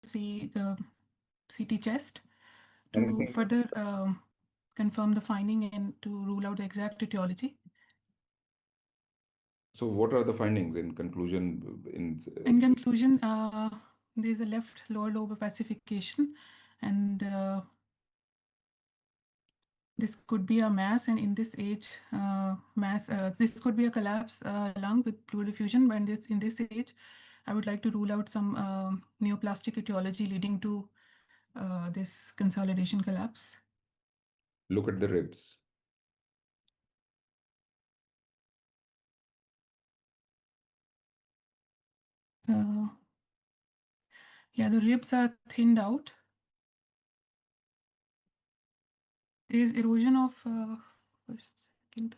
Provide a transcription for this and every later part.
see the CT chest to Anything? further confirm the finding and to rule out the exact etiology. So what are the findings in conclusion? In conclusion, there's a left lower lobe opacification, and this could be a mass, and in this age, this could be a collapse lung with pleural effusion. But in this age, I would like to rule out some neoplastic etiology leading to this consolidation collapse. Look at the ribs. Yeah, the ribs are thinned out. There is erosion of first, second,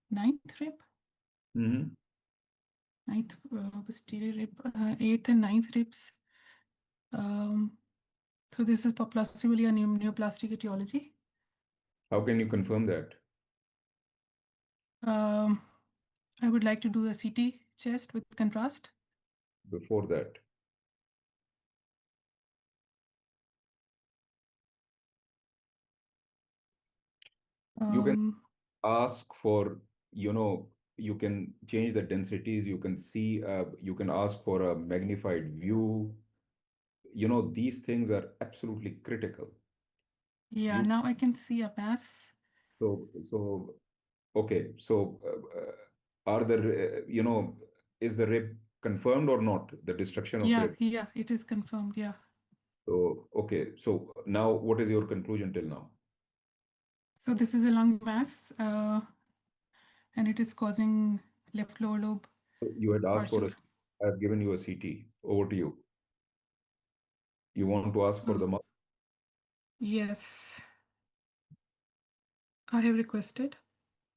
ninth rib. Mm-hmm. Ninth posterior rib, eighth and ninth ribs. So this is possibly a neoplastic etiology. How can you confirm that? I would like to do a CT chest with contrast. Before that, you can ask for, you can change the densities, you can see, you can ask for a magnified view. These things are absolutely critical. Yeah, You now I can see a mass. so okay. So are the is the rib confirmed or not? The destruction of Yeah, rib. yeah, it is confirmed. Yeah. So okay. So now, what is your conclusion till now? So this is a lung mass, and it is causing left lower lobe You had asked for partial. a. I have given you a CT. Over to you. You want to ask for the mask? Yes, I have requested.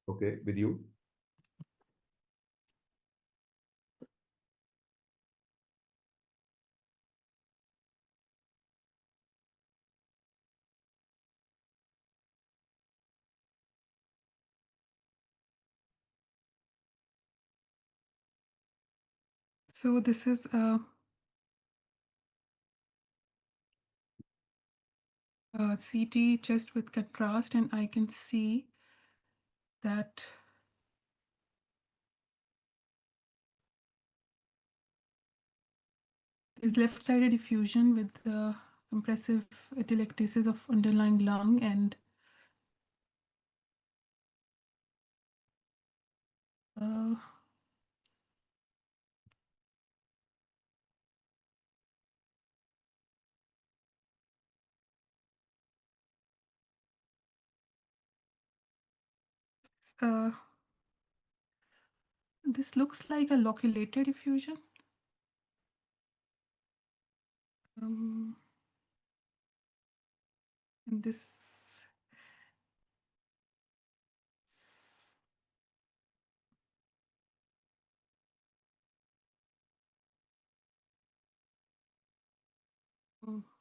Okay, with you. So this is a CT chest with contrast, and I can see that there's left-sided effusion with the compressive atelectasis of underlying lung, and uh, uh, this looks like a loculated effusion. Um, and this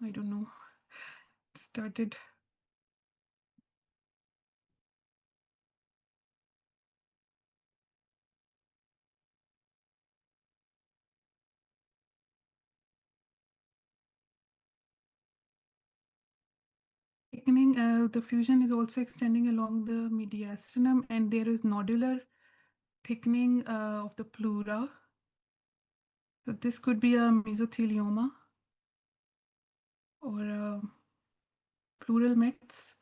I don't know. It started. Thickening, the fusion is also extending along the mediastinum, and there is nodular thickening of the pleura. So this could be a mesothelioma or a pleural mets.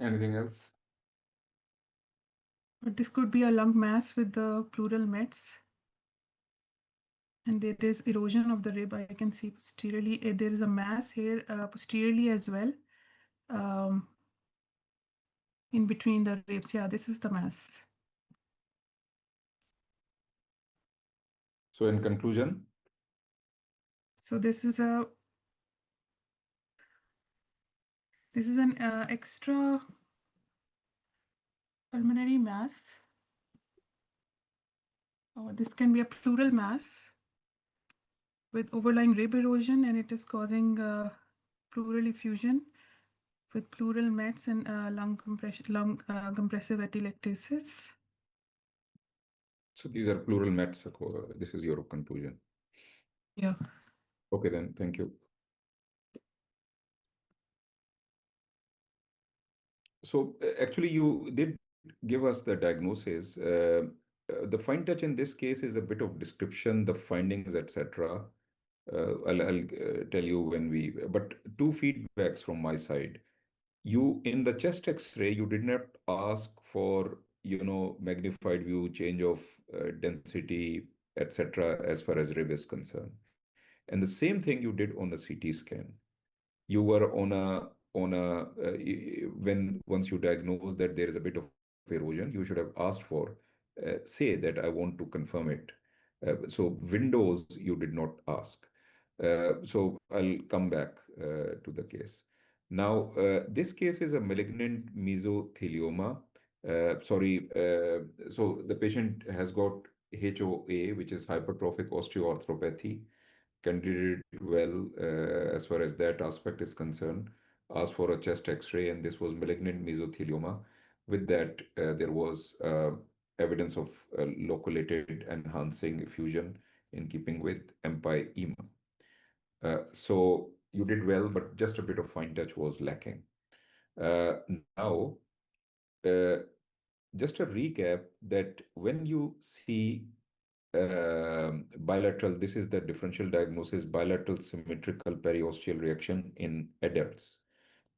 Anything else? But this could be a lung mass with the pleural mets. And there is erosion of the rib. I can see posteriorly. There is a mass here posteriorly as well. In between the ribs. Yeah, this is the mass. So in conclusion, So this is an extra pulmonary mass. This can be a pleural mass with overlying rib erosion, and it is causing pleural effusion. with pleural mets and lung compression, lung compressive atelectasis. So these are plural mets. This is your conclusion. Yeah. Okay, then, thank you. So actually, you did give us the diagnosis. The fine touch in this case is a bit of description, the findings, etc. I'll tell you when we, but two feedbacks from my side. You, in the chest X-ray, you did not ask for, magnified view, change of density, etc., as far as rib is concerned. And the same thing you did on the CT scan. You were when once you diagnose that there is a bit of erosion, you should have asked for, say that I want to confirm it. So windows you did not ask. So I'll come back to the case. Now, this case is a malignant mesothelioma. So the patient has got HOA, which is hypertrophic osteoarthropathy, candidate well as far as that aspect is concerned, asked for a chest X-ray, and this was malignant mesothelioma. With that, there was evidence of loculated enhancing effusion in keeping with empyema. So you did well, but just a bit of fine touch was lacking. Now, uh, just a recap that when you see bilateral, this is the differential diagnosis, bilateral symmetrical periosteal reaction in adults.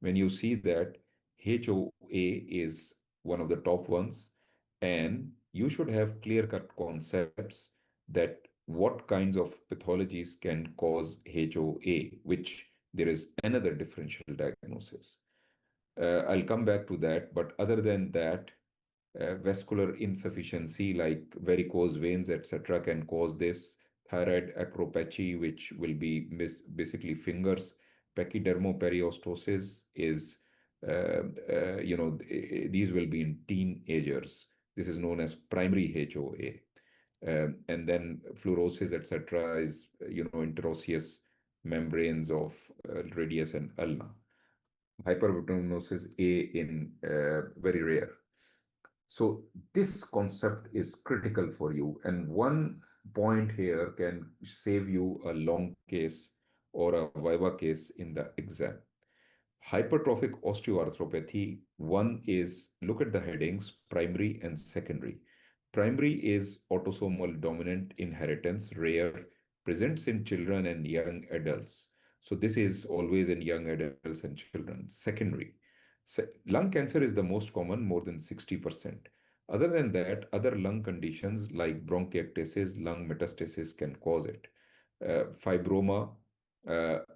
When you see that, HOA is one of the top ones, and you should have clear-cut concepts that what kinds of pathologies can cause HOA, which there is another differential diagnosis. I'll come back to that, but other than that, vascular insufficiency like varicose veins, etc., can cause this. Thyroid acropathy, which will be basically fingers. Pachydermoperiostosis is, these will be in teenagers. This is known as primary HOA. And then fluorosis, etc., is, interosseous membranes of radius and ulna. Hypervitraminosis A in very rare. So this concept is critical for you. And one point here can save you a long case or a viva case in the exam. Hypertrophic osteoarthropathy, one is, look at the headings, primary and secondary. Primary is autosomal dominant inheritance, rare, presents in children and young adults. So this is always in young adults and children. Secondary. Lung cancer is the most common, more than 60%. Other than that, other lung conditions like bronchiectasis, lung metastasis can cause it. Fibroma,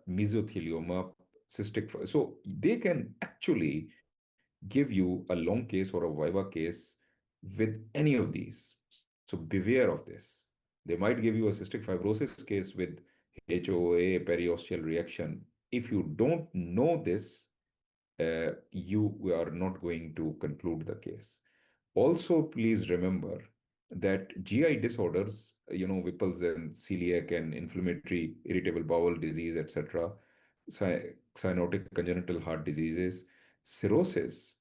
mesothelioma, cystic. So they can actually give you a long case or a viva case with any of these. So beware of this. They might give you a cystic fibrosis case with HOA, periosteal reaction. If you don't know this, you are not going to conclude the case. Also, please remember that GI disorders, Whipple's and celiac and inflammatory irritable bowel disease, etc., cyanotic congenital heart diseases, cirrhosis,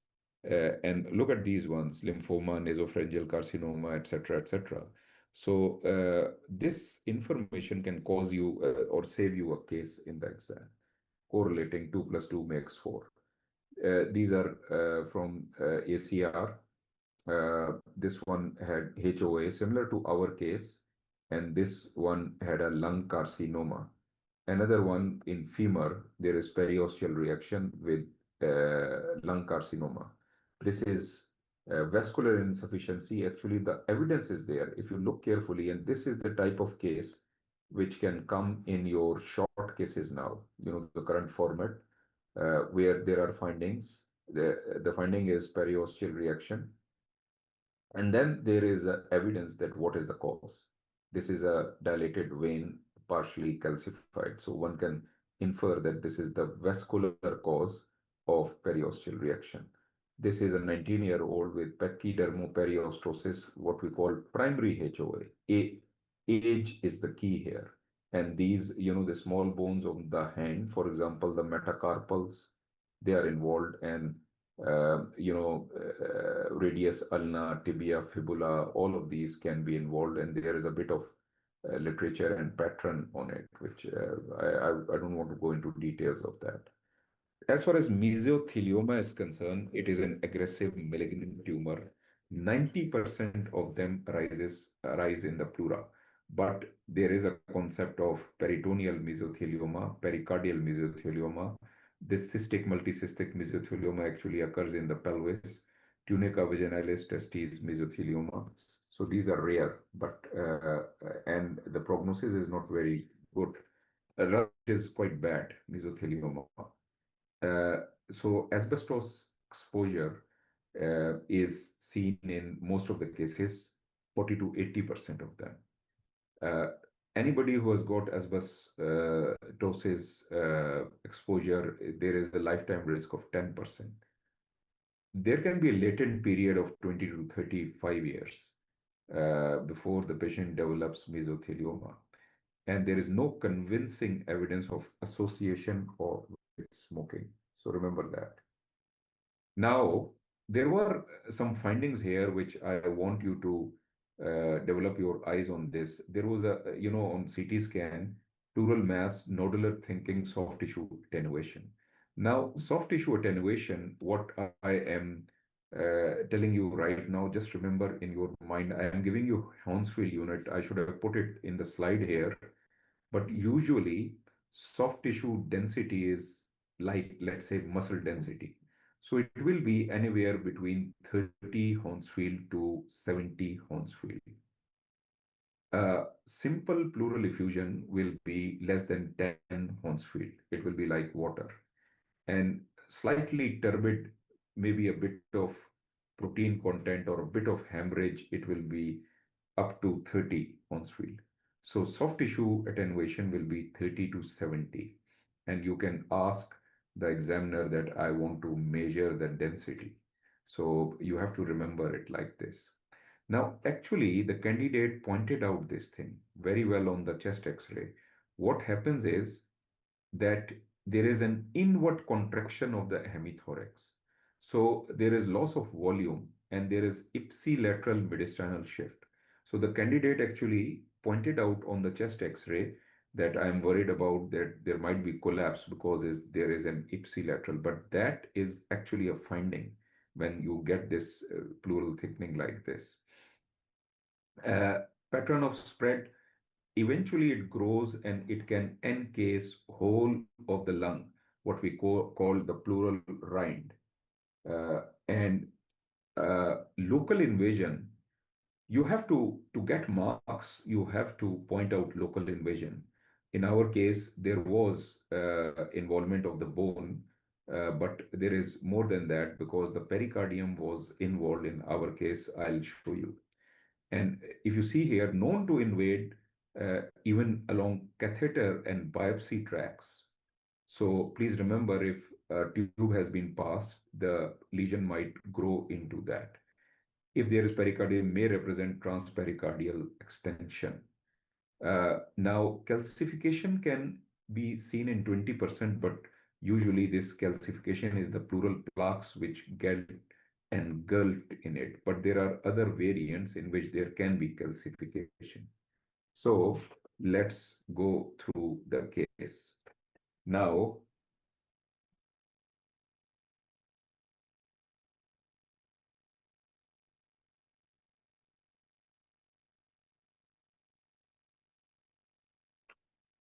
and look at these ones, lymphoma, nasopharyngeal carcinoma, etc., etc. So this information can cause you or save you a case in the exam, correlating 2 plus 2 makes 4. These are from ACR. This one had HOA, similar to our case, and this one had a lung carcinoma. Another one in femur, there is periosteal reaction with lung carcinoma. This is vascular insufficiency. Actually, the evidence is there if you look carefully, and this is the type of case which can come in your short cases now, the current format, where there are findings. The finding is periosteal reaction, and then there is evidence that what is the cause. This is a dilated vein, partially calcified. So one can infer that this is the vascular cause of periosteal reaction. This is a 19-year-old with pachydermoperiostosis, what we call primary HOA. Age is the key here. And these, the small bones of the hand, for example, the metacarpals, they are involved, and radius ulna, tibia, fibula, all of these can be involved, and there is a bit of literature and pattern on it, which I don't want to go into details of that. As far as mesothelioma is concerned, it is an aggressive malignant tumor. 90% of them arise in the pleura, but there is a concept of peritoneal mesothelioma, pericardial mesothelioma. This cystic multicystic mesothelioma actually occurs in the pelvis, tunica vaginalis testis mesothelioma. So these are rare, but and the prognosis is not very good. It is quite bad, mesothelioma. Uh, so asbestos exposure is seen in most of the cases, 40 to 80% of them. Uh, Anybody who has got asbestosis exposure, there is a lifetime risk of 10%. There can be a latent period of 20 to 35 years before the patient develops mesothelioma. And there is no convincing evidence of association or with smoking. So remember that. Now, there were some findings here which I want you to develop your eyes on this. There was on CT scan, pleural mass, nodular thinking, soft tissue attenuation. Now, soft tissue attenuation, what I am telling you right now, just remember in your mind, I am giving you Hounsfield unit. I should have put it in the slide here, but usually soft tissue density is like, let's say, muscle density. So it will be anywhere between 30 Hounsfield to 70 Hounsfield. Simple pleural effusion will be less than 10 Hounsfield. It will be like water. And slightly turbid, maybe a bit of protein content or a bit of hemorrhage, it will be up to 30 Hounsfield. So soft tissue attenuation will be 30 to 70. And you can ask the examiner that I want to measure the density. So you have to remember it like this. Now, actually, the candidate pointed out this thing very well on the chest X-ray. What happens is that there is an inward contraction of the hemithorax. So there is loss of volume and there is ipsilateral mediastinal shift. So the candidate actually pointed out on the chest X-ray that I'm worried about that there might be collapse because there is an ipsilateral, but that is actually a finding when you get this pleural thickening like this. Uh, Pattern of spread, eventually it grows and it can encase whole of the lung, what we call the pleural rind. And local invasion, you have to get marks, you have to point out local invasion. In our case, there was involvement of the bone, but there is more than that because the pericardium was involved in our case. I'll show you. And if you see here, known to invade even along catheter and biopsy tracks. So please remember, if a tube has been passed, the lesion might grow into that. If there is pericardium, may represent transpericardial extension. Now, calcification can be seen in 20%, but usually this calcification is the pleural plaques which get engulfed in it. But there are other variants in which there can be calcification. So let's go through the case. Now,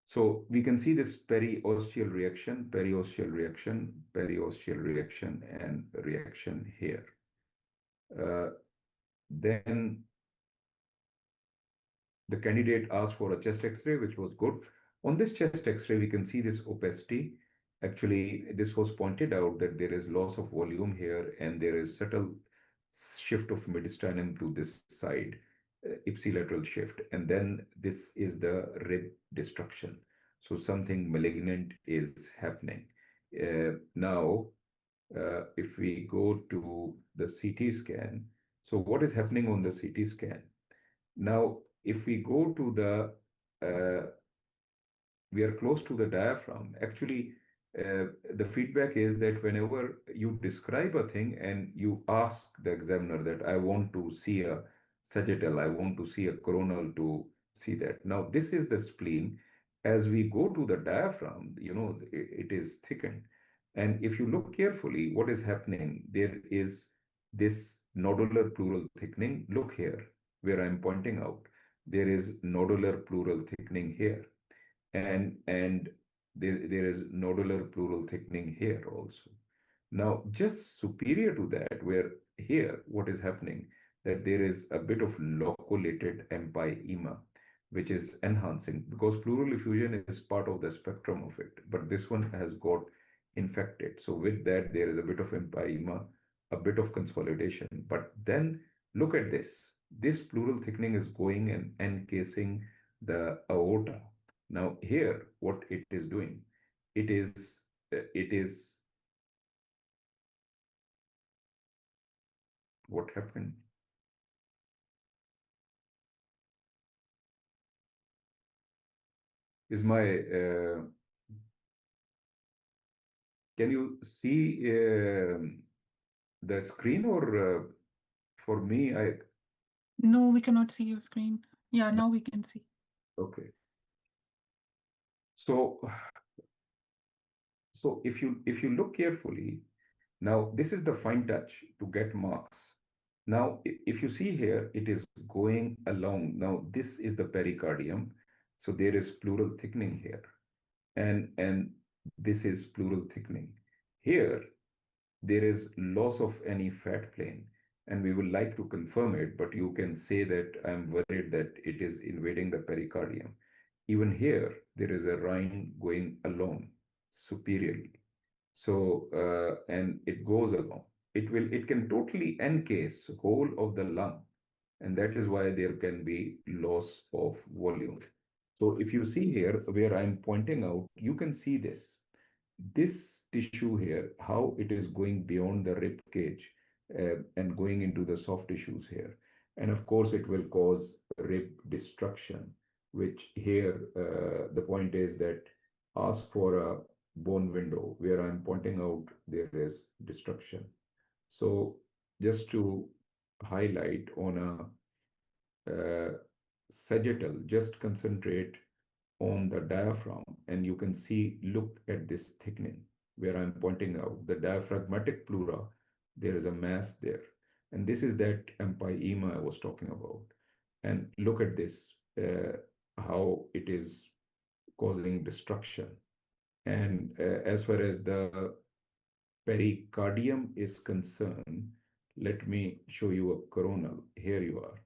so we can see this periosteal reaction, periosteal reaction, periosteal reaction, and reaction here. Then the candidate asked for a chest X-ray, which was good. On this chest X-ray, we can see this opacity. Actually, this was pointed out that there is loss of volume here and there is subtle shift of mediastinum to this side, ipsilateral shift. And then this is the rib destruction. So something malignant is happening. Now, if we go to the CT scan, so what is happening on the CT scan? Now, if we go to the, we are close to the diaphragm. Actually, the feedback is that whenever you describe a thing and you ask the examiner that I want to see a sagittal, I want to see a coronal to see that. Now, this is the spleen. As we go to the diaphragm, it is thickened. And if you look carefully, what is happening? There is this nodular pleural thickening. Look here, where I'm pointing out. There is nodular pleural thickening here and there is nodular pleural thickening here also. Now, just superior to that, where here what is happening, that there is a bit of loculated empyema, which is enhancing because pleural effusion is part of the spectrum of it, but this one has got infected. So with that, there is a bit of empyema, a bit of consolidation. But then look at this. This pleural thickening is going and encasing the aorta. Now here, what it is doing, it is what happened is can you see the screen or for me, No, we cannot see your screen. Yeah, now we can see. okay. So, so if you look carefully, now this is the fine touch to get marks. Now, if you see here, it is going along. Now, this is the pericardium. So there is pleural thickening here. And this is pleural thickening. Here, there is loss of any fat plane, and we would like to confirm it, but you can say that I'm worried that it is invading the pericardium. Even here, there is a rhine going along superiorly. So, and it goes along. It can totally encase whole of the lung, and that is why there can be loss of volume. So if you see here where I'm pointing out, you can see this tissue here, how it is going beyond the rib cage and going into the soft tissues here. And of course, it will cause rib destruction, which here the point is that ask for a bone window where I'm pointing out there is destruction. So just to highlight on a sagittal, just concentrate on the diaphragm and you can see, look at this thickening where I'm pointing out the diaphragmatic pleura, there is a mass there. And this is that empyema I was talking about. And look at this, how it is causing destruction. And as far as the pericardium is concerned, let me show you a coronal. Here you are.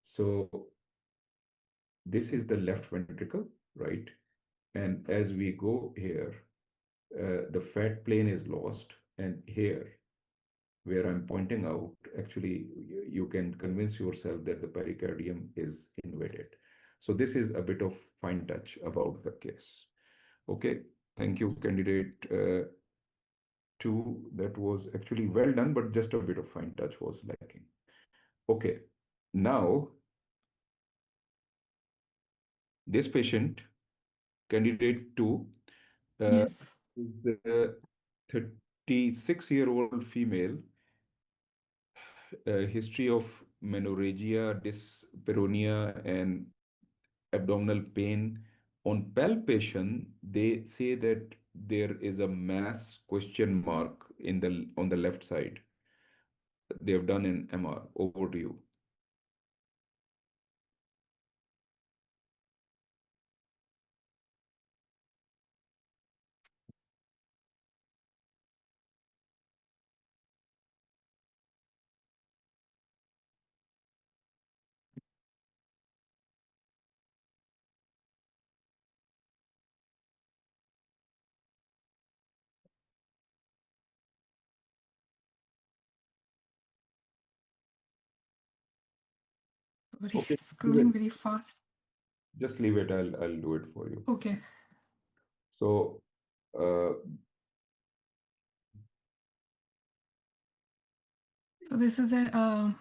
So this is the left ventricle, right? And as we go here, the fat plane is lost. And here, where I'm pointing out, actually, you can convince yourself that the pericardium is invaded. So this is a bit of fine touch about the case. Okay, thank you, candidate two. That was actually well done, but just a bit of fine touch was lacking. Okay, now this patient, candidate two, uh, Yes. is the 36-year-old female, history of menorrhagia, dyspareunia, and abdominal pain. On palpation, they say that there is a mass question mark in the on the left side. They have done an MR. Over to you. Sorry, Okay, it's leave it. scrolling very fast. Just leave it. I'll do it for you. Okay. So, uh, So this is a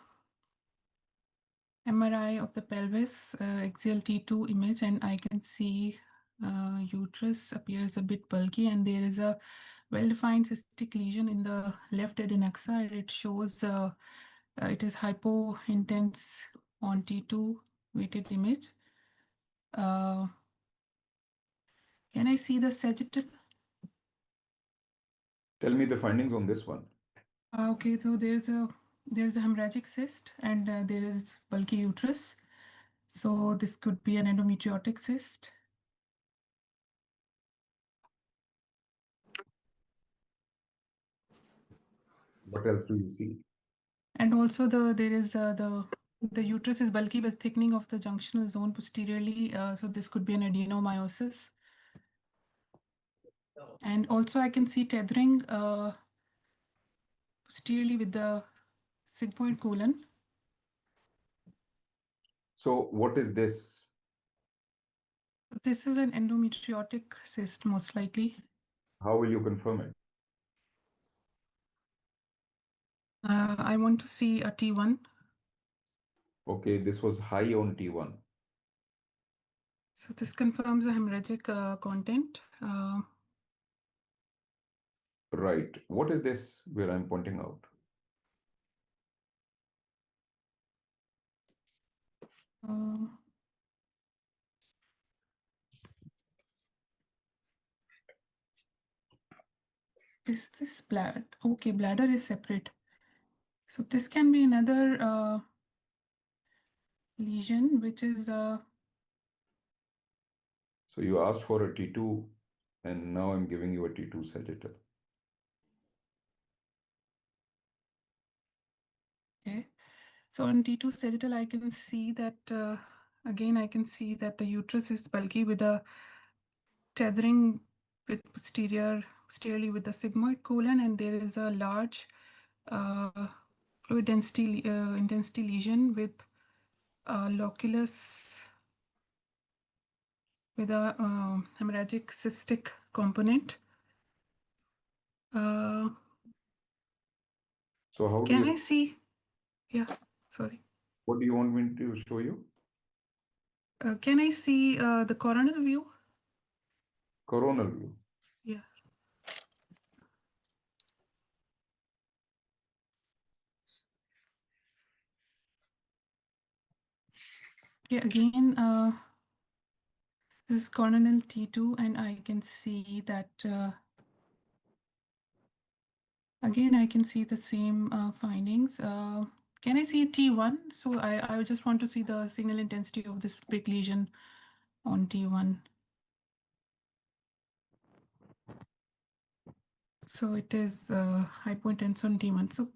MRI of the pelvis, axial T2 image, and I can see Uterus appears a bit bulky, and there is a well-defined cystic lesion in the left adnexa. It shows it is hypo-intense on T2 weighted image. Uh, can I see the sagittal? Tell me the findings on this one. Okay, so there's a hemorrhagic cyst, and there is bulky uterus. So this could be an endometriotic cyst. What else do you see? And also there is the uterus is bulky with thickening of the junctional zone posteriorly. So this could be an adenomyosis. And also I can see tethering posteriorly with the sigmoid colon. So what is this? This is an endometriotic cyst, most likely. How will you confirm it? I want to see a T1. Okay, this was high on T1. So this confirms the hemorrhagic content. Right. What is this where I'm pointing out? Uh, is this bladder? Okay, bladder is separate. So this can be another lesion, which is So you asked for a T2 and now I'm giving you a T2 sagittal. okay. So on T2 sagittal, I can see that again, I can see that the uterus is bulky with a tethering with posteriorly with the sigmoid colon, and there is a large uh, fluid density intensity lesion with loculus with a hemorrhagic cystic component. Uh, So how do can I you, see? Yeah, sorry. what do you want me to show you? Can I see the coronal view? Coronal view. Yeah. Okay, again, this is coronal T2, and I can see that again, I can see the same findings. Can I see T1? So I just want to see the signal intensity of this big lesion on T1. So it is hypointense on T1. So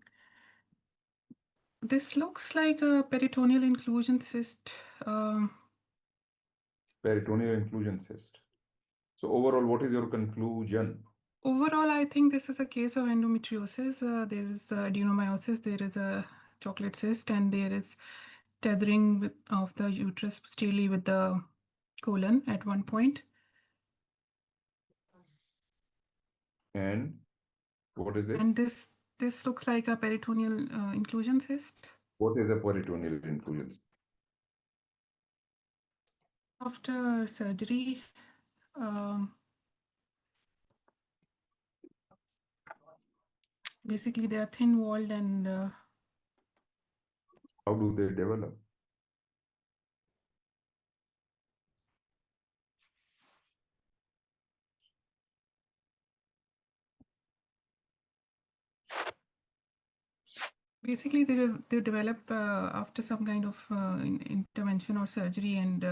this looks like a peritoneal inclusion cyst. Um, Peritoneal inclusion cyst. So overall, what is your conclusion? Overall, I think this is a case of endometriosis. There is adenomyosis, there is a chocolate cyst, and there is tethering of the uterus posteriorly with the colon at one point. And what is And this? this looks like a peritoneal inclusion cyst. What is a peritoneal inclusion? After surgery, um, basically they are thin-walled and How do they develop? basically they develop after some kind of intervention or surgery, and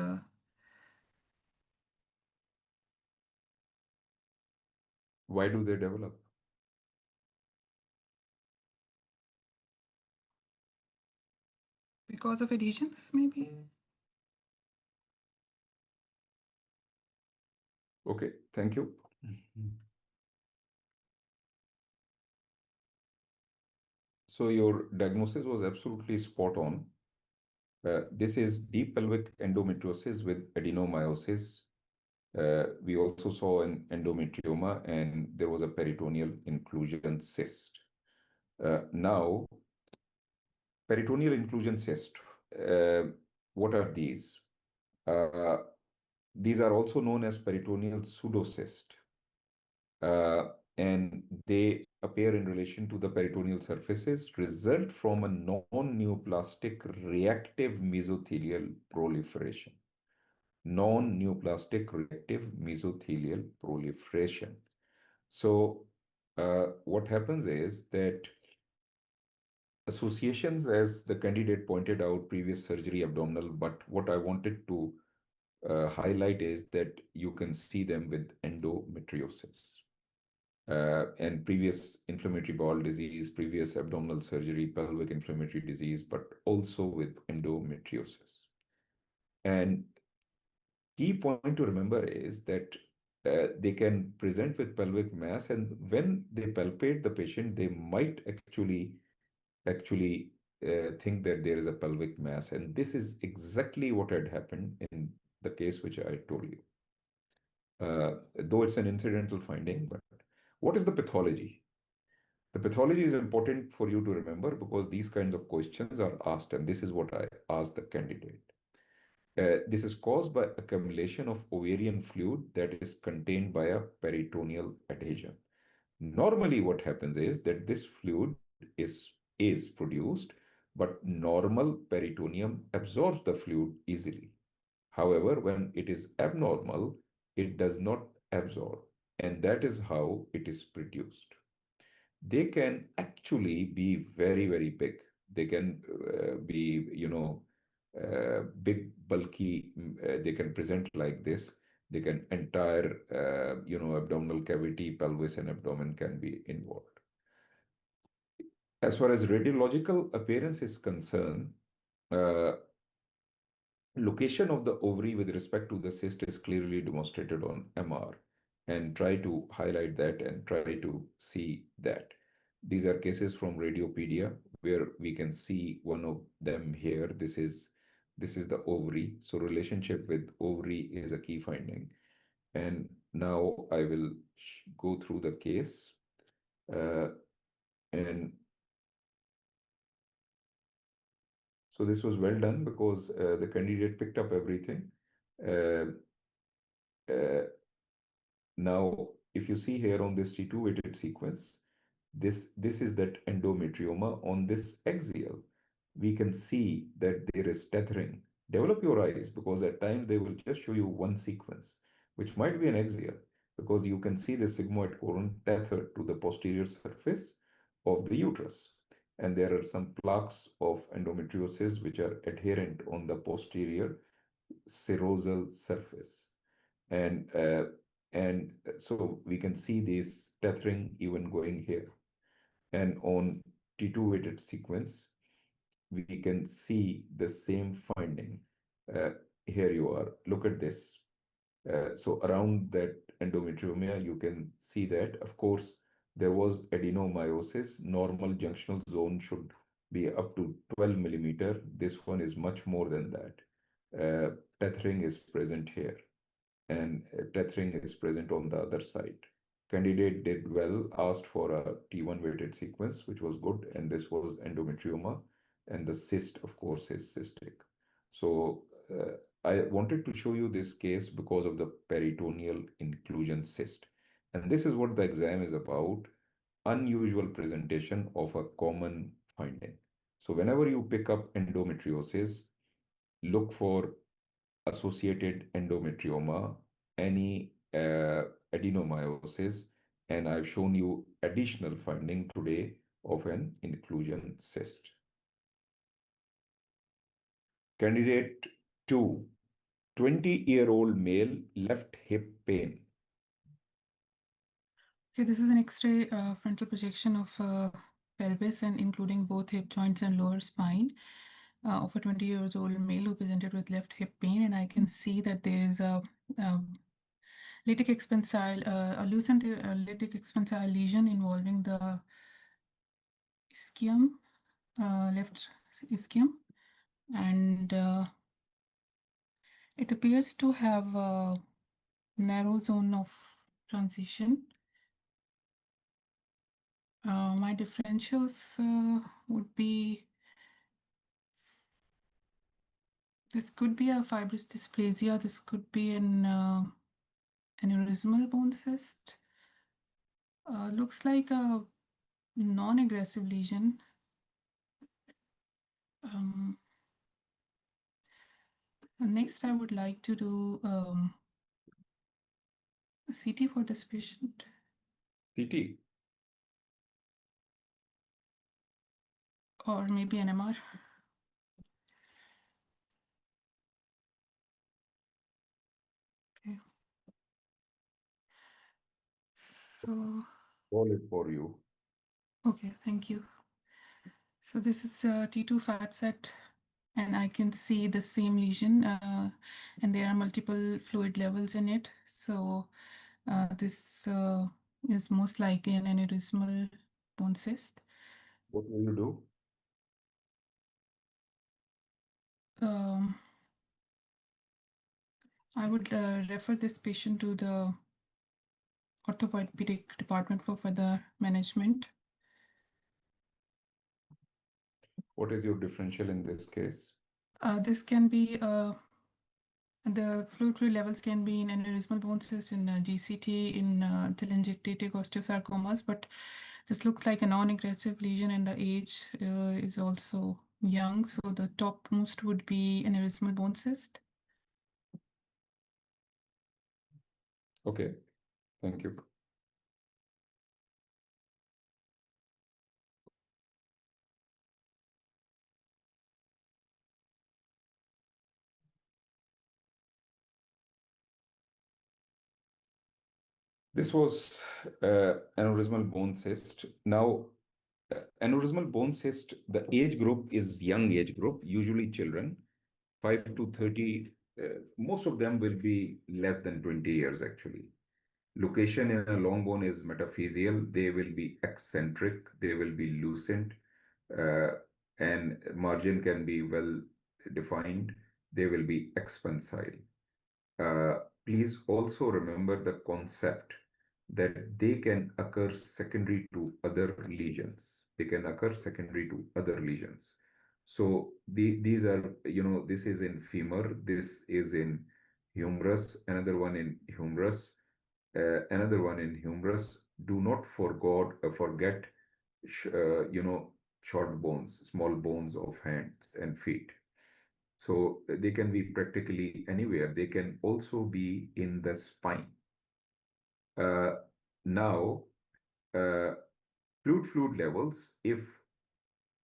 Why do they develop? because of adhesions, maybe. Okay, thank you. So your diagnosis was absolutely spot on. This is deep pelvic endometriosis with adenomyosis. We also saw an endometrioma and there was a peritoneal inclusion cyst. Now, peritoneal inclusion cyst, uh, what are these? Uh, These are also known as peritoneal pseudocyst, and they appear in relation to the peritoneal surfaces, result from a non-neoplastic reactive mesothelial proliferation. Non-neoplastic reactive mesothelial proliferation. So, what happens is that associations, as the candidate pointed out, previous surgery, abdominal, but what I wanted to highlight is that you can see them with endometriosis and previous inflammatory bowel disease, previous abdominal surgery, pelvic inflammatory disease, but also with endometriosis. And key point to remember is that they can present with pelvic mass, and when they palpate the patient, they might actually think that there is a pelvic mass, and this is exactly what had happened in the case which I told you. Though it's an incidental finding, but what is the pathology? The pathology is important for you to remember because these kinds of questions are asked, and this is what I asked the candidate. This is caused by accumulation of ovarian fluid that is contained by a peritoneal adhesion. Normally, what happens is that this fluid is produced, but normal peritoneum absorbs the fluid easily. However, when it is abnormal, it does not absorb, and that is how it is produced. They can actually be very, very big. They can be, big, bulky. They can present like this. They can entire, abdominal cavity, pelvis, and abdomen can be involved. As far as radiological appearance is concerned, uh, location of the ovary with respect to the cyst is clearly demonstrated on MR, and try to highlight that and try to see that. These are cases from Radiopedia where we can see one of them here. This is the ovary. So relationship with ovary is a key finding. And now I will go through the case. Uh, and so this was well done because the candidate picked up everything. Uh, uh, Now, if you see here on this T2-weighted sequence, this is that endometrioma on this axial. We can see that there is tethering. Develop your eyes because at times they will just show you one sequence, which might be an axial, because you can see the sigmoid colon tethered to the posterior surface of the uterus. And there are some plaques of endometriosis which are adherent on the posterior serosal surface. And so we can see this tethering even going here. And on T2-weighted sequence, we can see the same finding. Uh, Here you are. Look at this. So around that endometrioma, you can see that, of course, there was adenomyosis. Normal junctional zone should be up to 12 millimeter. This one is much more than that. Tethering is present here, and tethering is present on the other side. Candidate did well, asked for a T1 weighted sequence, which was good, and this was endometrioma, and the cyst, of course, is cystic. So I wanted to show you this case because of the peritoneal inclusion cyst. And this is what the exam is about, unusual presentation of a common finding. So whenever you pick up endometriosis, look for associated endometrioma, any adenomyosis, and I've shown you additional finding today of an inclusion cyst. Candidate 2, 20-year-old male, left hip pain. Okay, this is an X-ray frontal projection of pelvis and including both hip joints and lower spine of a 20 years old male who presented with left hip pain, and I can see that there is a lytic expansile, a loosened lytic expansile lesion involving the ischium, left ischium, and it appears to have a narrow zone of transition. My differentials would be This could be a fibrous dysplasia. This could be an aneurysmal bone cyst. Looks like a non-aggressive lesion. Um, Next, I would like to do a CT for this patient, CT. or maybe an MR. Okay. So, All it for you. okay, thank you. So this is T2 fat set, and I can see the same lesion, and there are multiple fluid levels in it. So this is most likely an aneurysmal bone cyst. What will you do? Um, I would refer this patient to the orthopedic department for further management. What is your differential in this case? This can be the fluid levels can be in aneurysmal bone cyst, in GCT, in telangiectatic osteosarcomas, but this looks like a non-aggressive lesion, and the age is also young. So the topmost would be aneurysmal bone cyst. Okay, thank you. This was aneurysmal bone cyst. Now, aneurysmal bone cyst, the age group is young age group, usually children, 5 to 30. Most of them will be less than 20 years actually. Location in a long bone is metaphyseal. They will be eccentric. They will be lucent, uh, and margin can be well defined. They will be expansile. Please also remember the concept that they can occur secondary to other lesions. They can occur secondary to other lesions. So these are, this is in femur, this is in humerus, another one in humerus, another one in humerus. Do not forget, short bones, small bones of hands and feet. So they can be practically anywhere. They can also be in the spine. Uh, Now, uh, fluid levels, if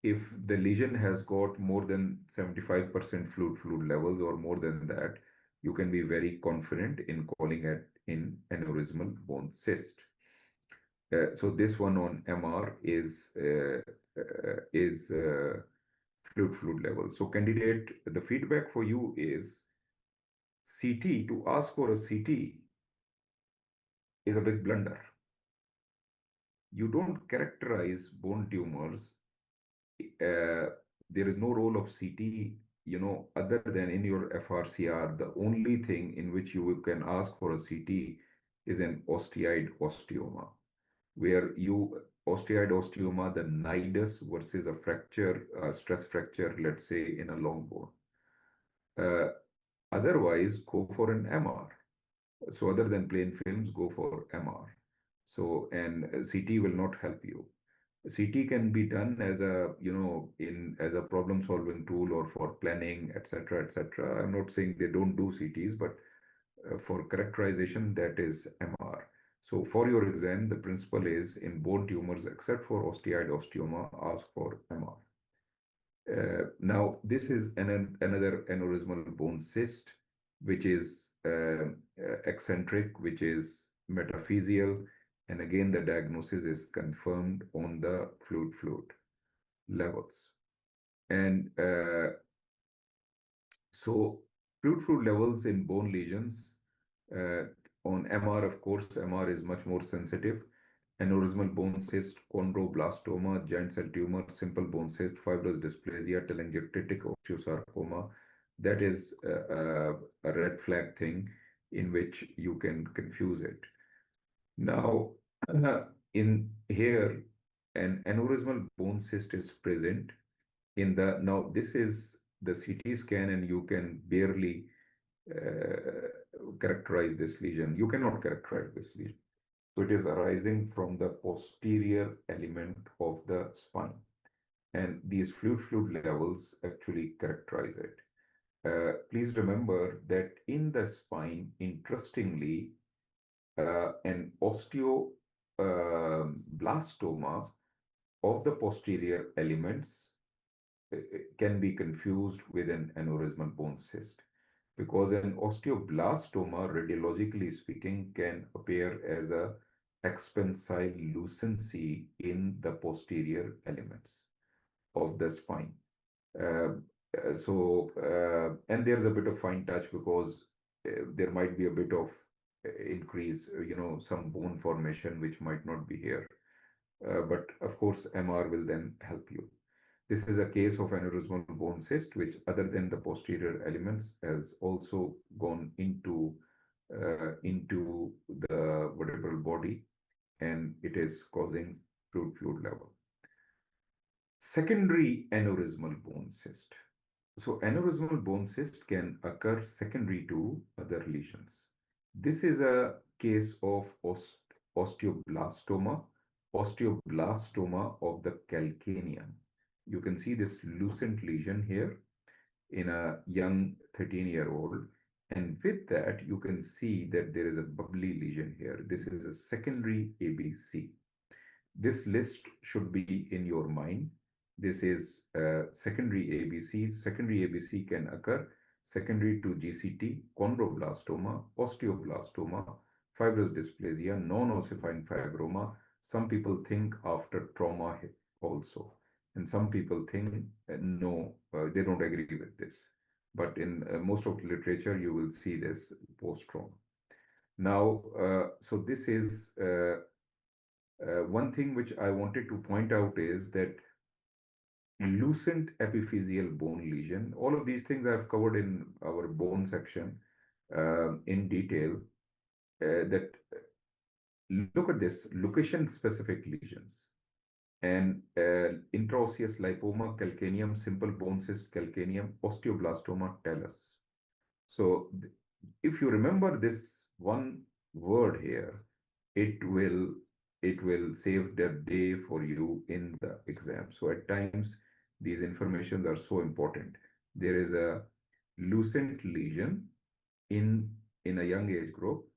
the lesion has got more than 75% fluid levels or more than that, you can be very confident in calling it in aneurysmal bone cyst. So this one on MR is fluid level. So candidate, the feedback for you is CT. To ask for a CT is a big blunder. You don't characterize bone tumors. There is no role of CT, other than in your FRCR. The only thing in which you can ask for a CT is an osteoid osteoma, where you osteoid osteoma, the nidus versus a fracture, stress fracture, let's say in a long bone. Uh, Otherwise, go for an MR. So other than plain films, go for MR. So, and CT will not help you. CT can be done as a problem solving tool or for planning, etc., etc. I'm not saying they don't do CTs, but for characterization, that is MR. So for your exam, the principle is in bone tumors, except for osteoid osteoma, ask for MR. Now, this is another aneurysmal bone cyst, which is eccentric, which is metaphyseal, and again, the diagnosis is confirmed on the fluid levels. And so, fluid levels in bone lesions uh, on MR, of course, MR is much more sensitive. Aneurysmal bone cyst, chondroblastoma, giant cell tumor, simple bone cyst, fibrous dysplasia, telangiectatic osteosarcoma. That is a red flag thing in which you can confuse it. Now, in here, an aneurysmal bone cyst is present in the, now this is the CT scan and you can barely characterize this lesion. You cannot characterize this lesion. So it is arising from the posterior element of the spine. And these fluid levels actually characterize it. Please remember that in the spine, interestingly, an osteoblastoma of the posterior elements can be confused with an aneurysmal bone cyst because an osteoblastoma, radiologically speaking, can appear as a expansile lucency in the posterior elements of the spine. Uh, and there's a bit of fine touch because there might be a bit of increase, some bone formation which might not be here. But of course, MR will then help you. This is a case of aneurysmal bone cyst, which other than the posterior elements has also gone into the vertebral body, and it is causing fluid level. Secondary aneurysmal bone cyst. So aneurysmal bone cyst can occur secondary to other lesions. This is a case of osteoblastoma, osteoblastoma of the calcaneum. You can see this lucent lesion here in a young 13-year-old. And with that, you can see that there is a bubbly lesion here. This is a secondary ABC. This list should be in your mind. This is secondary ABC. Secondary ABC can occur secondary to GCT, chondroblastoma, osteoblastoma, fibrous dysplasia, non-ossifying fibroma. Some people think after trauma also. And some people think no, they don't agree with this. But in most of the literature, you will see this post-trauma. Now, so this is one thing which I wanted to point out is that lucent epiphyseal bone lesion, all of these things I've covered in our bone section in detail, that look at this, location-specific lesions and intraosseous lipoma, calcaneum, simple bone cyst, calcaneum, osteoblastoma, talus. So if you remember this one word here, it will save the day for you in the exam. So at times these informations are so important. There is a lucent lesion in a young age group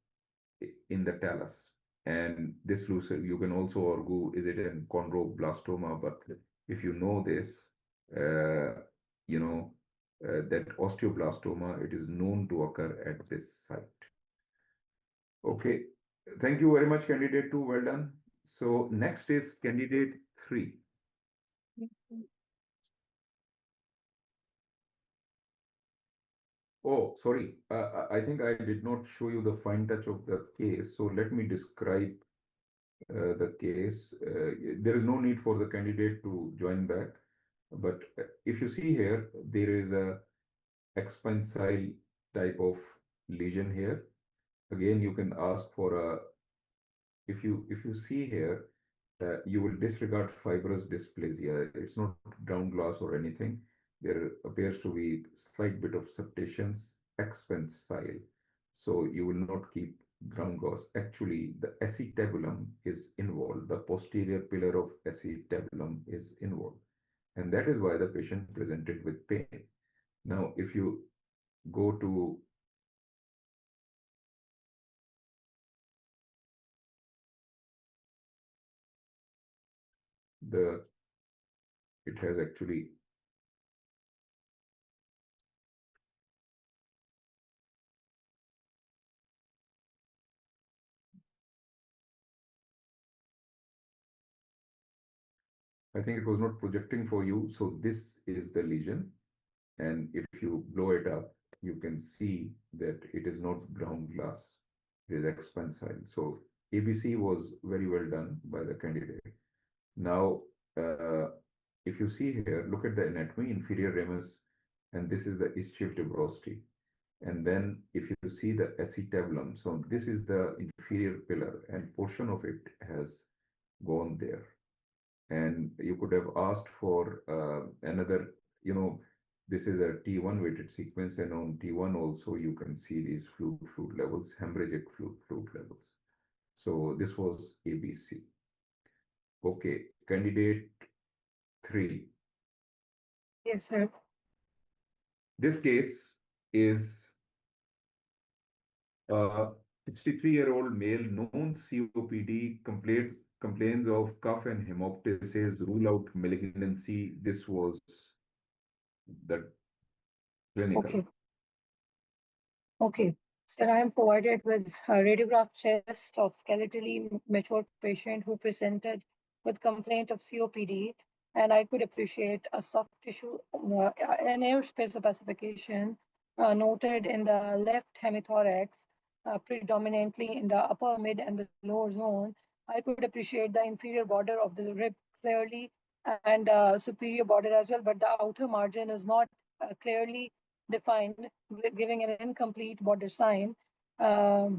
in the talus, and this lucent, you can also argue is it a chondroblastoma, but if you know this, uh, you know that osteoblastoma, it is known to occur at this site. Okay, thank you very much, candidate 2. Well done. So next is candidate 3. Oh, sorry. I think I did not show you the fine touch of the case. So let me describe the case. There is no need for the candidate to join back. But if you see here, there is a expansile type of lesion here. Again, you can ask for a, if you see here, you will disregard fibrous dysplasia. It's not ground glass or anything. There appears to be slight bit of septations, expansile. So you will not keep ground glass. Actually, the acetabulum is involved. The posterior pillar of acetabulum is involved. And that is why the patient presented with pain. Now, if you go to the, it has actually, I think it was not projecting for you. So this is the lesion. And if you blow it up, you can see that it is not ground glass, it is expansile. So ABC was very well done by the candidate. Now, uh, if you see here, look at the anatomy, inferior ramus, and this is the ischial tuberosity. And then if you see the acetabulum, so this is the inferior pillar, and portion of it has gone there. And you could have asked for another, you know, This is a T1 weighted sequence, and on T1 also you can see these fluid levels, hemorrhagic fluid levels. So this was ABC. Okay, candidate 3. Yes, sir. This case is a 63-year-old male, known COPD, complains of cough and hemoptysis, rule out malignancy. This was the clinical. Okay. Okay. Sir, I am provided with a radiograph chest of skeletally mature patient who presented with complaint of COPD, and I could appreciate a soft tissue, an airspace opacification noted in the left hemithorax, predominantly in the upper, mid, and the lower zone. I could appreciate the inferior border of the rib clearly and superior border as well, but the outer margin is not clearly defined, giving an incomplete border sign. There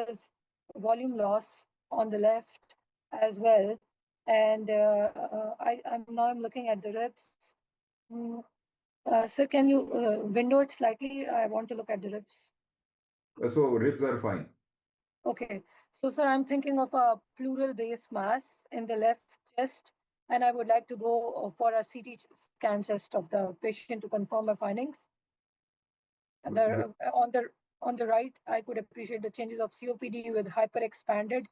is volume loss on the left as well, and I'm looking at the ribs. Mm, sir, can you window it slightly? I want to look at the ribs. So ribs are fine. Okay, so sir, I'm thinking of a pleural base mass in the left chest, and I would like to go for a CT scan chest of the patient to confirm my findings. On the right, I could appreciate the changes of COPD with hyperexpanded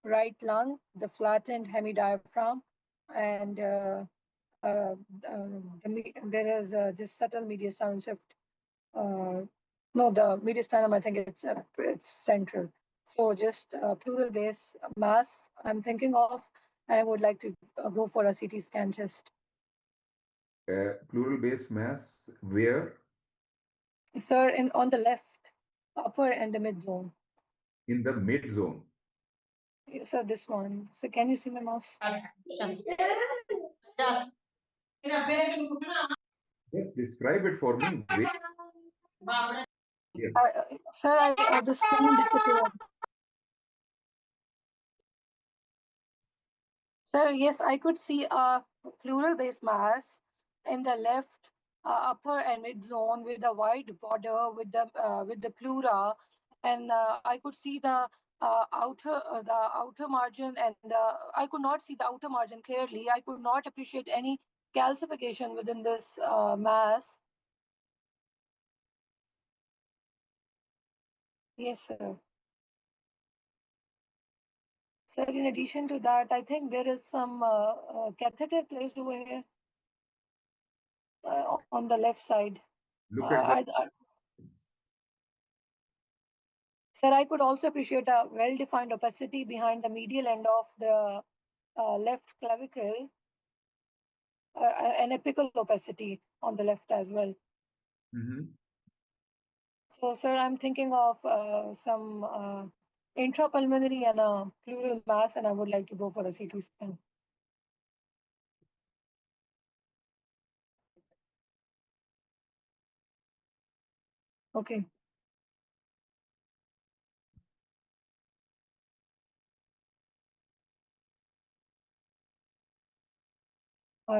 right lung, the flattened hemidiaphragm, and uh, there is this subtle mediastinal shift. Uh, no, the mediastinum, I think it's central. So just pleural base mass I'm thinking of, and I would like to go for a CT scan chest. Pleural base mass where? Sir, on the left, upper and the mid zone. In the mid zone. Yes, sir, this one. So can you see my mouse? Just describe it for me. Where? Sir, the scan disappeared. Sir, yes, I could see a pleural base mass in the left upper and mid zone with a wide border with the pleura, and I could see the outer margin, and I could not see the outer margin clearly. I could not appreciate any calcification within this mass. Yes, sir. Sir, in addition to that, I think there is some catheter placed over here on the left side. Look at the. Sir, I could also appreciate a well-defined opacity behind the medial end of the left clavicle, an apical opacity on the left as well. Mhm. So, sir, I'm thinking of some intrapulmonary and a pleural mass, and I would like to go for a CT scan. Okay.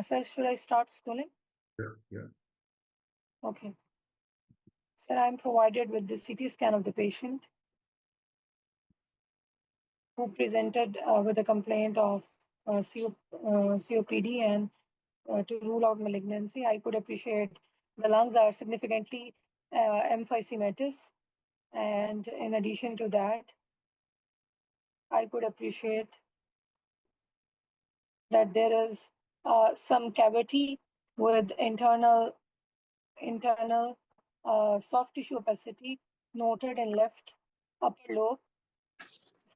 Sir, should I start scrolling? Yeah, yeah. Okay. Sir, I'm provided with the CT scan of the patient who presented with a complaint of COPD, and to rule out malignancy. I could appreciate the lungs are significantly emphysematous, and in addition to that, I could appreciate that there is some cavity with internal soft tissue opacity noted in left upper lobe.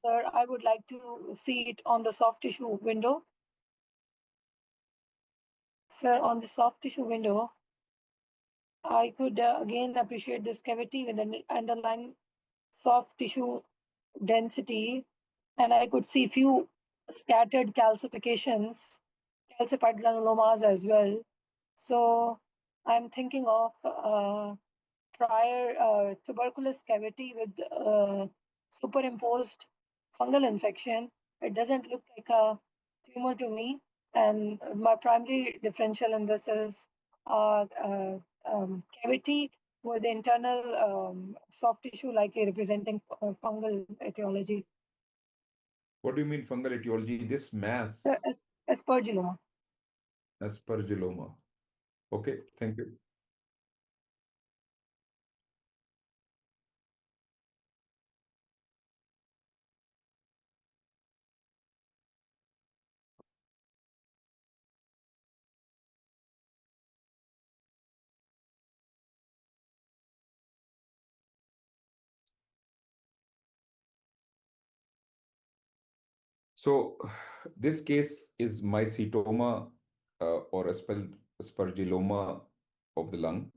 Sir, I would like to see it on the soft tissue window. Sir, on the soft tissue window, I could again appreciate this cavity with an underlying soft tissue density, and I could see few scattered calcifications, calcified granulomas as well. So I'm thinking of prior tuberculous cavity with superimposed fungal infection. It doesn't look like a tumor to me, and my primary differential in this is cavity with internal soft tissue likely representing fungal etiology, What do you mean fungal etiology? This the mass, aspergilloma. aspergilloma. Okay, thank you. So this case is mycetoma or aspergilloma of the lung.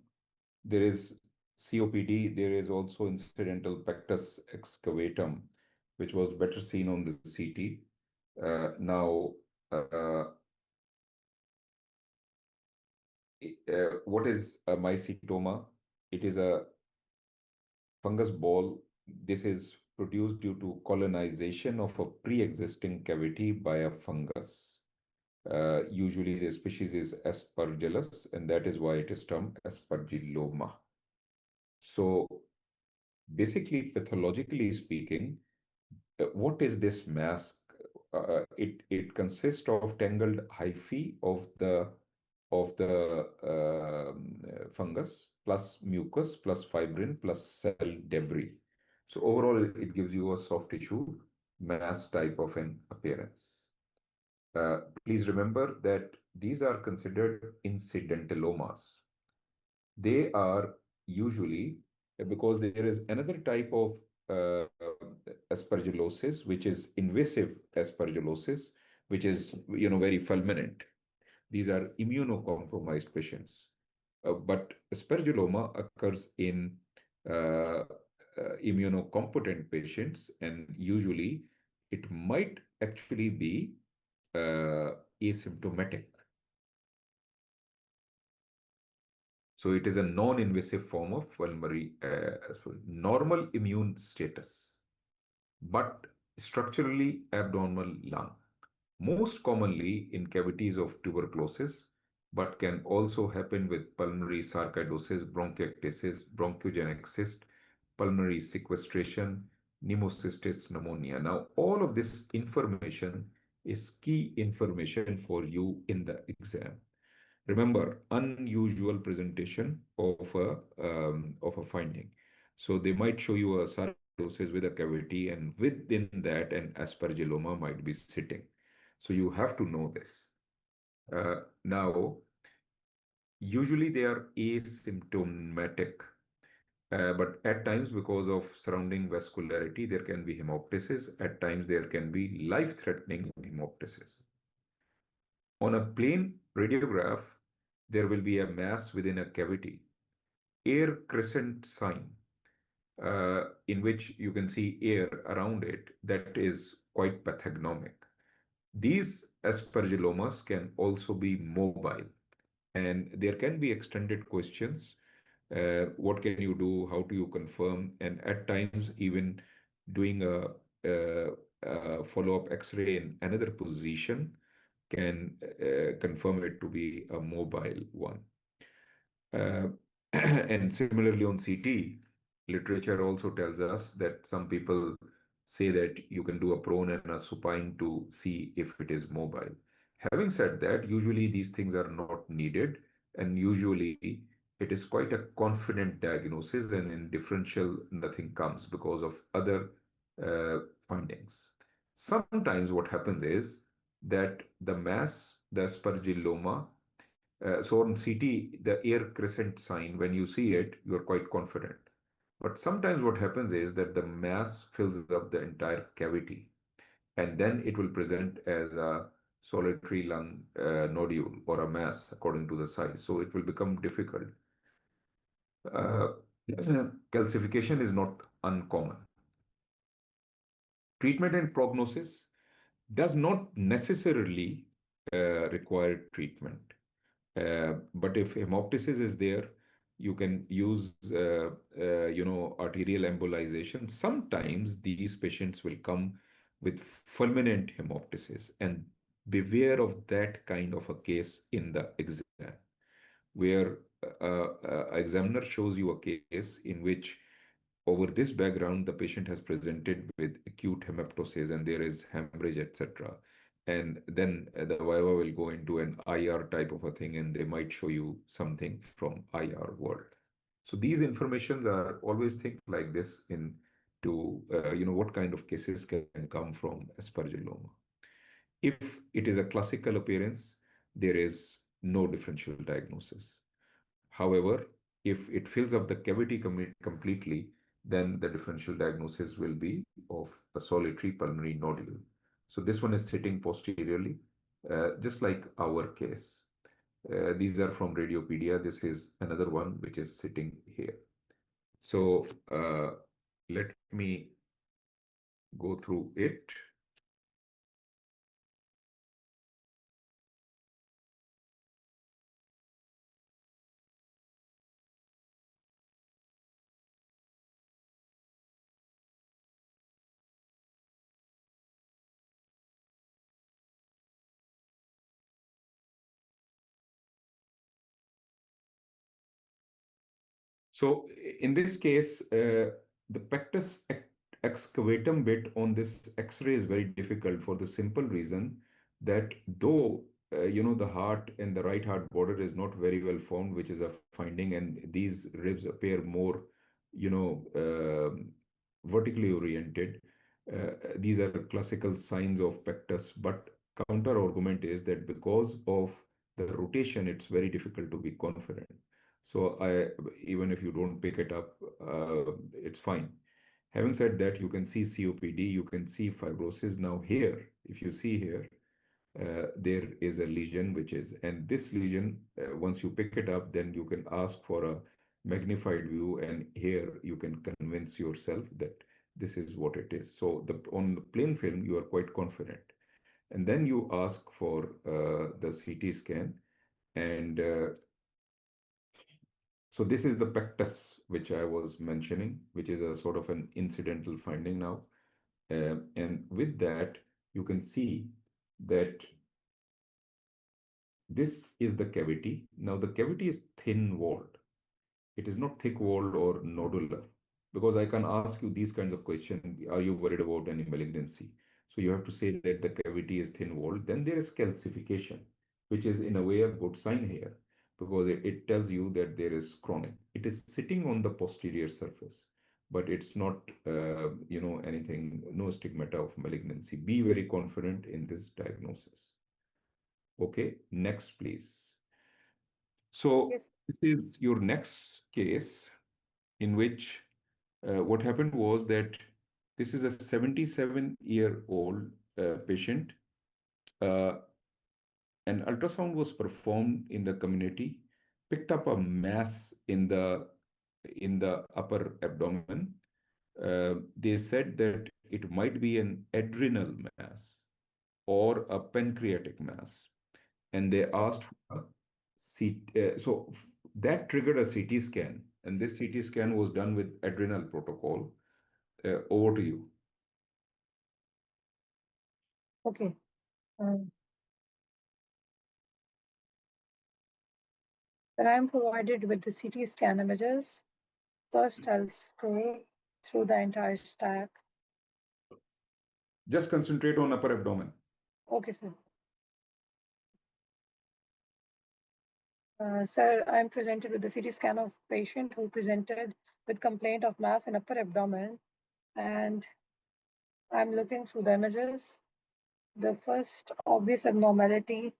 There is COPD. There is also incidental pectus excavatum, which was better seen on the CT. Now, uh, what is a mycetoma? It is a fungus ball. This is produced due to colonization of a pre-existing cavity by a fungus. Usually the species is Aspergillus, and that is why it is termed Aspergilloma. So basically, pathologically speaking, what is this mask? It consists of tangled hyphae of the fungus plus mucus plus fibrin plus cell debris. So overall, it gives you a soft tissue mass type of an appearance. Please remember that these are considered incidentalomas. They are usually because there is another type of uh, aspergillosis, which is invasive aspergillosis, which is very fulminant. These are immunocompromised patients. But aspergilloma occurs in immunocompetent patients, and usually it might actually be asymptomatic. So it is a non-invasive form of pulmonary normal immune status, but structurally abnormal lung. Most commonly in cavities of tuberculosis, but can also happen with pulmonary sarcoidosis, bronchiectasis, bronchogenic cyst, pulmonary sequestration, pneumocystis pneumonia. Now, all of this information is key information for you in the exam. Remember, unusual presentation of a finding. So they might show you a sarcoidosis with a cavity, and within that, an aspergilloma might be sitting. So you have to know this. Now, usually they are asymptomatic, but at times, because of surrounding vascularity, there can be hemoptysis. At times, there can be life-threatening hemoptysis. On a plain radiograph, there will be a mass within a cavity, air crescent sign, in which you can see air around it that is quite pathognomic. These aspergillomas can also be mobile, and there can be extended questions. What can you do? How do you confirm? And at times, even doing a follow-up X-ray in another position can confirm it to be a mobile one. Uh, and similarly on CT, literature also tells us that some people say that you can do a prone and a supine to see if it is mobile. Having said that, usually these things are not needed, and usually it is quite a confident diagnosis, and in differential, nothing comes because of other uh, findings. Sometimes what happens is that the mass, the aspergilloma, so on CT, the air crescent sign, when you see it, you are quite confident. But sometimes what happens is that the mass fills up the entire cavity, and then it will present as a solitary lung nodule or a mass according to the size. So it will become difficult. Uh, calcification is not uncommon. Treatment and prognosis does not necessarily require treatment. But if hemoptysis is there, you can use, arterial embolization. Sometimes these patients will come with fulminant hemoptysis, and beware of that kind of a case in the exam. where examiner shows you a case in which over this background the patient has presented with acute hemoptysis and there is hemorrhage, etc. And then the viva will go into an IR type of a thing, and they might show you something from IR world. So these informations are always think like this in to what kind of cases can come from aspergilloma. If it is a classical appearance, there is no differential diagnosis. However, if it fills up the cavity completely, then the differential diagnosis will be of a solitary pulmonary nodule. So this one is sitting posteriorly, just like our case. These are from Radiopedia. This is another one which is sitting here. So let me go through it. So in this case, the pectus excavatum bit on this X-ray is very difficult for the simple reason that though the heart and the right heart border is not very well formed, which is a finding, and these ribs appear more, vertically oriented. These are classical signs of pectus, but counter argument is that because of the rotation, it's very difficult to be confident. So even if you don't pick it up, it's fine. Having said that, you can see COPD, you can see fibrosis. Now here, if you see here, there is a lesion and this lesion, once you pick it up, then you can ask for a magnified view, and here you can convince yourself that this is what it is. So on the plain film, you are quite confident. And then you ask for the CT scan, and so this is the pectus, which I was mentioning, which is a sort of an incidental finding now. And with that, you can see that this is the cavity. Now the cavity is thin walled. It is not thick walled or nodular, because I can ask you these kinds of questions. Are you worried about any malignancy? So you have to say that the cavity is thin walled. Then there is calcification, which is in a way a good sign here, because it tells you that there is chronic. It is sitting on the posterior surface, but it's not, anything, no stigmata of malignancy. Be very confident in this diagnosis. Okay, next, please. So Yes. this is your next case in which what happened was that this is a 77-year-old patient. Uh, an ultrasound was performed in the community, picked up a mass in the upper abdomen. They said that it might be an adrenal mass or a pancreatic mass, and they asked for a CT. So that triggered a CT scan, and this CT scan was done with adrenal protocol. Over to you. Okay. Um, then I am provided with the CT scan images. First, I'll scroll through the entire stack. Just concentrate on upper abdomen. Okay, sir. Sir, I'm presented with the CT scan of patient who presented with complaint of mass in upper abdomen, and I'm looking through the images. The first obvious abnormality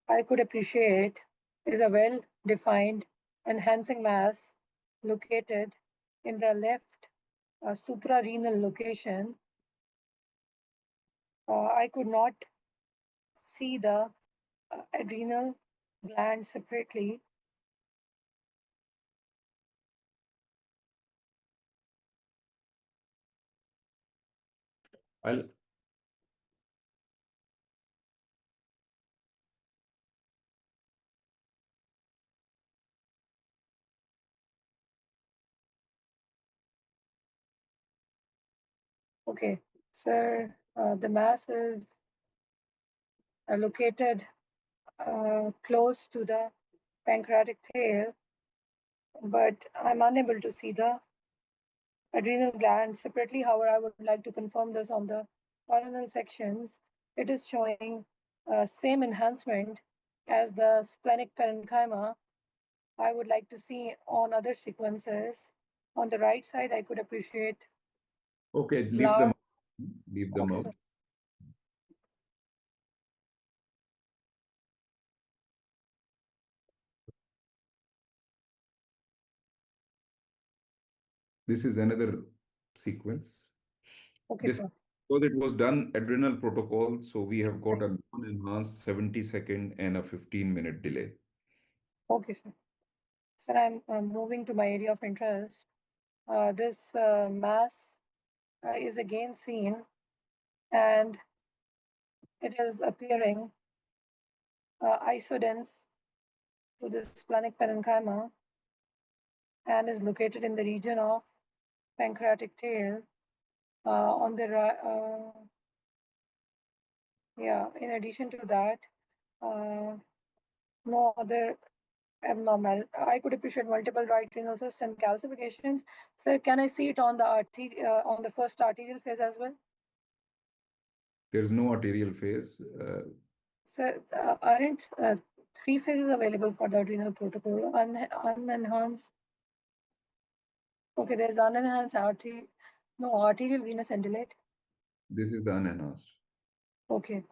I could appreciate is a well-defined enhancing mass located in the left suprarenal location. I could not see the adrenal gland separately. I'll Okay, sir, the mass is located close to the pancreatic tail, but I'm unable to see the adrenal gland separately. However, I would like to confirm this on the coronal sections. It is showing same enhancement as the splenic parenchyma. I would like to see on other sequences. On the right side, I could appreciate Okay, leave them. large. Leave them Okay, out. so This is another sequence. okay, This sir. because it was done adrenal protocol, so we have got Right. a non-enhanced 70-second and a 15-minute delay. Okay, sir. Sir, I'm moving to my area of interest. This mass is again seen, and it is appearing isodense to the splenic parenchyma and is located in the region of pancreatic tail. On the right, yeah. In addition to that, uh, no other abnormal. I could appreciate multiple right renal cysts and calcifications. So can I see it on the on the first arterial phase as well? There's no arterial phase. So aren't three phases available for the adrenal protocol? Unenhanced. Okay, there's unenhanced artery. No, arterial venous endolate. This is the unenhanced. Okay.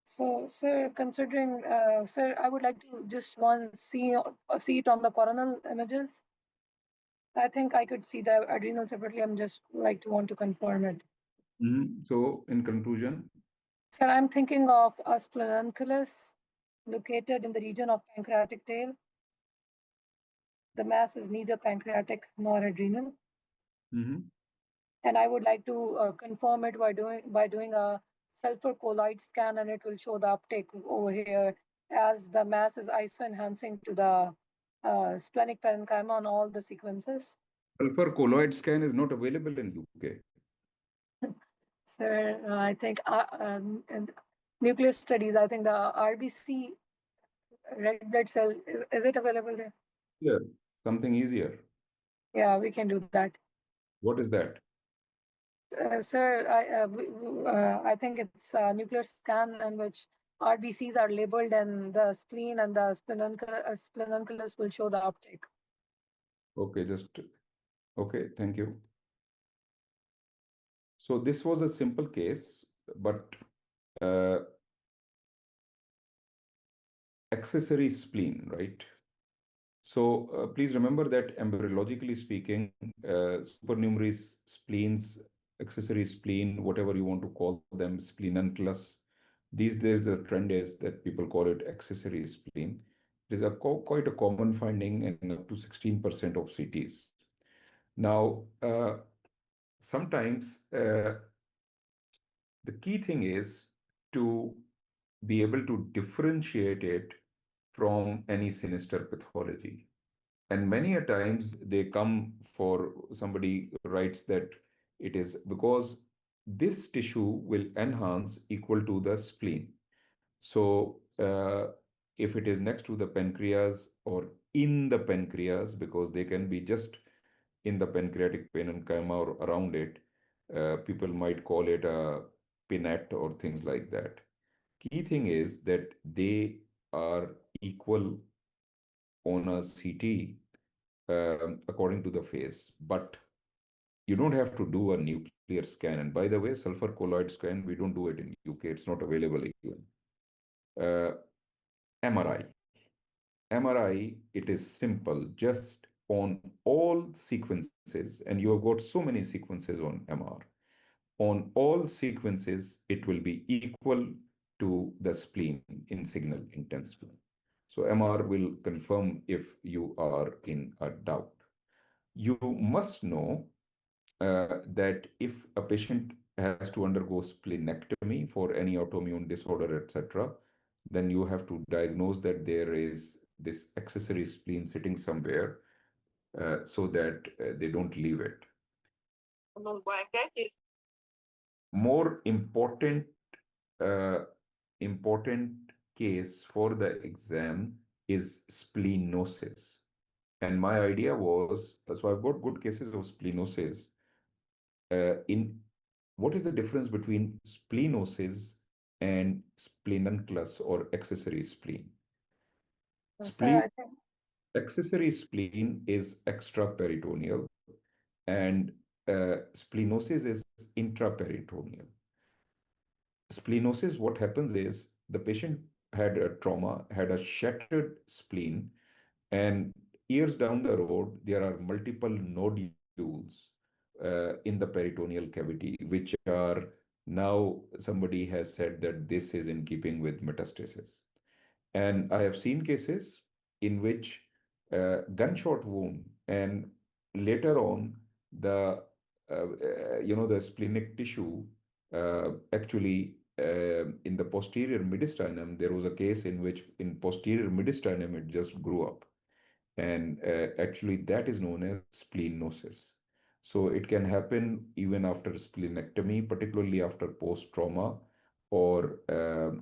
So, sir, considering, sir, I would like to just see it on the coronal images. I think I could see the adrenal separately. I'm just like to want to confirm it. So, in conclusion, Sir, I'm thinking of a splenunculus located in the region of pancreatic tail. The mass is neither pancreatic nor adrenal, mhm, and I would like to confirm it by doing a sulfur colloid scan, and it will show the uptake over here as the mass is iso enhancing to the splenic parenchyma on all the sequences. sulfur colloid scan is not available in UK. Sir, I think and nuclear studies, I think the RBC red blood cell, is it available there? Yeah, something easier. Yeah, we can do that. What is that? Sir, I think it's a nuclear scan in which RBCs are labeled and the spleen and the splenunculus will show the uptake. Okay, okay, thank you. So this was a simple case, but uh, accessory spleen, right? So please remember that embryologically speaking, supernumerary spleens, accessory spleen, whatever you want to call them, spleenunculus. These days, the trend is that people call it accessory spleen. It is quite a common finding in up to 16% of CTs. Now, sometimes the key thing is to be able to differentiate it from any sinister pathology. And many a times they come for somebody writes that it is because this tissue will enhance equal to the spleen. So if it is next to the pancreas or in the pancreas, because they can be just in the pancreatic parenchyma or around it, people might call it a pinette or things like that. Key thing is that they are equal on a CT according to the phase, but you don't have to do a nuclear scan. And by the way, sulfur colloid scan, we don't do it in UK. It's not available even. Uh, MRI. MRI, it is simple, just on all sequences, and you have got so many sequences on MR. On all sequences, it will be equal to the spleen in signal intensity. So MR will confirm if you are in a doubt. You must know that if a patient has to undergo splenectomy for any autoimmune disorder, etc., then you have to diagnose that there is this accessory spleen sitting somewhere so that they don't leave it. More important, important case for the exam is splenosis. And my idea was, so I've got good cases of splenosis. In what is the difference between splenosis and splenunculus or accessory spleen? Sir, Spleen, I think accessory spleen is extraperitoneal, and splenosis is intraperitoneal. Splenosis, what happens is the patient had a trauma, had a shattered spleen, and years down the road, there are multiple nodules in the peritoneal cavity, which are now somebody has said that this is in keeping with metastasis. And I have seen cases in which gunshot wound and later on the the splenic tissue actually in the posterior mediastinum there was a case in which in posterior mediastinum it just grew up, and actually that is known as splenosis. So it can happen even after splenectomy, particularly after post-trauma or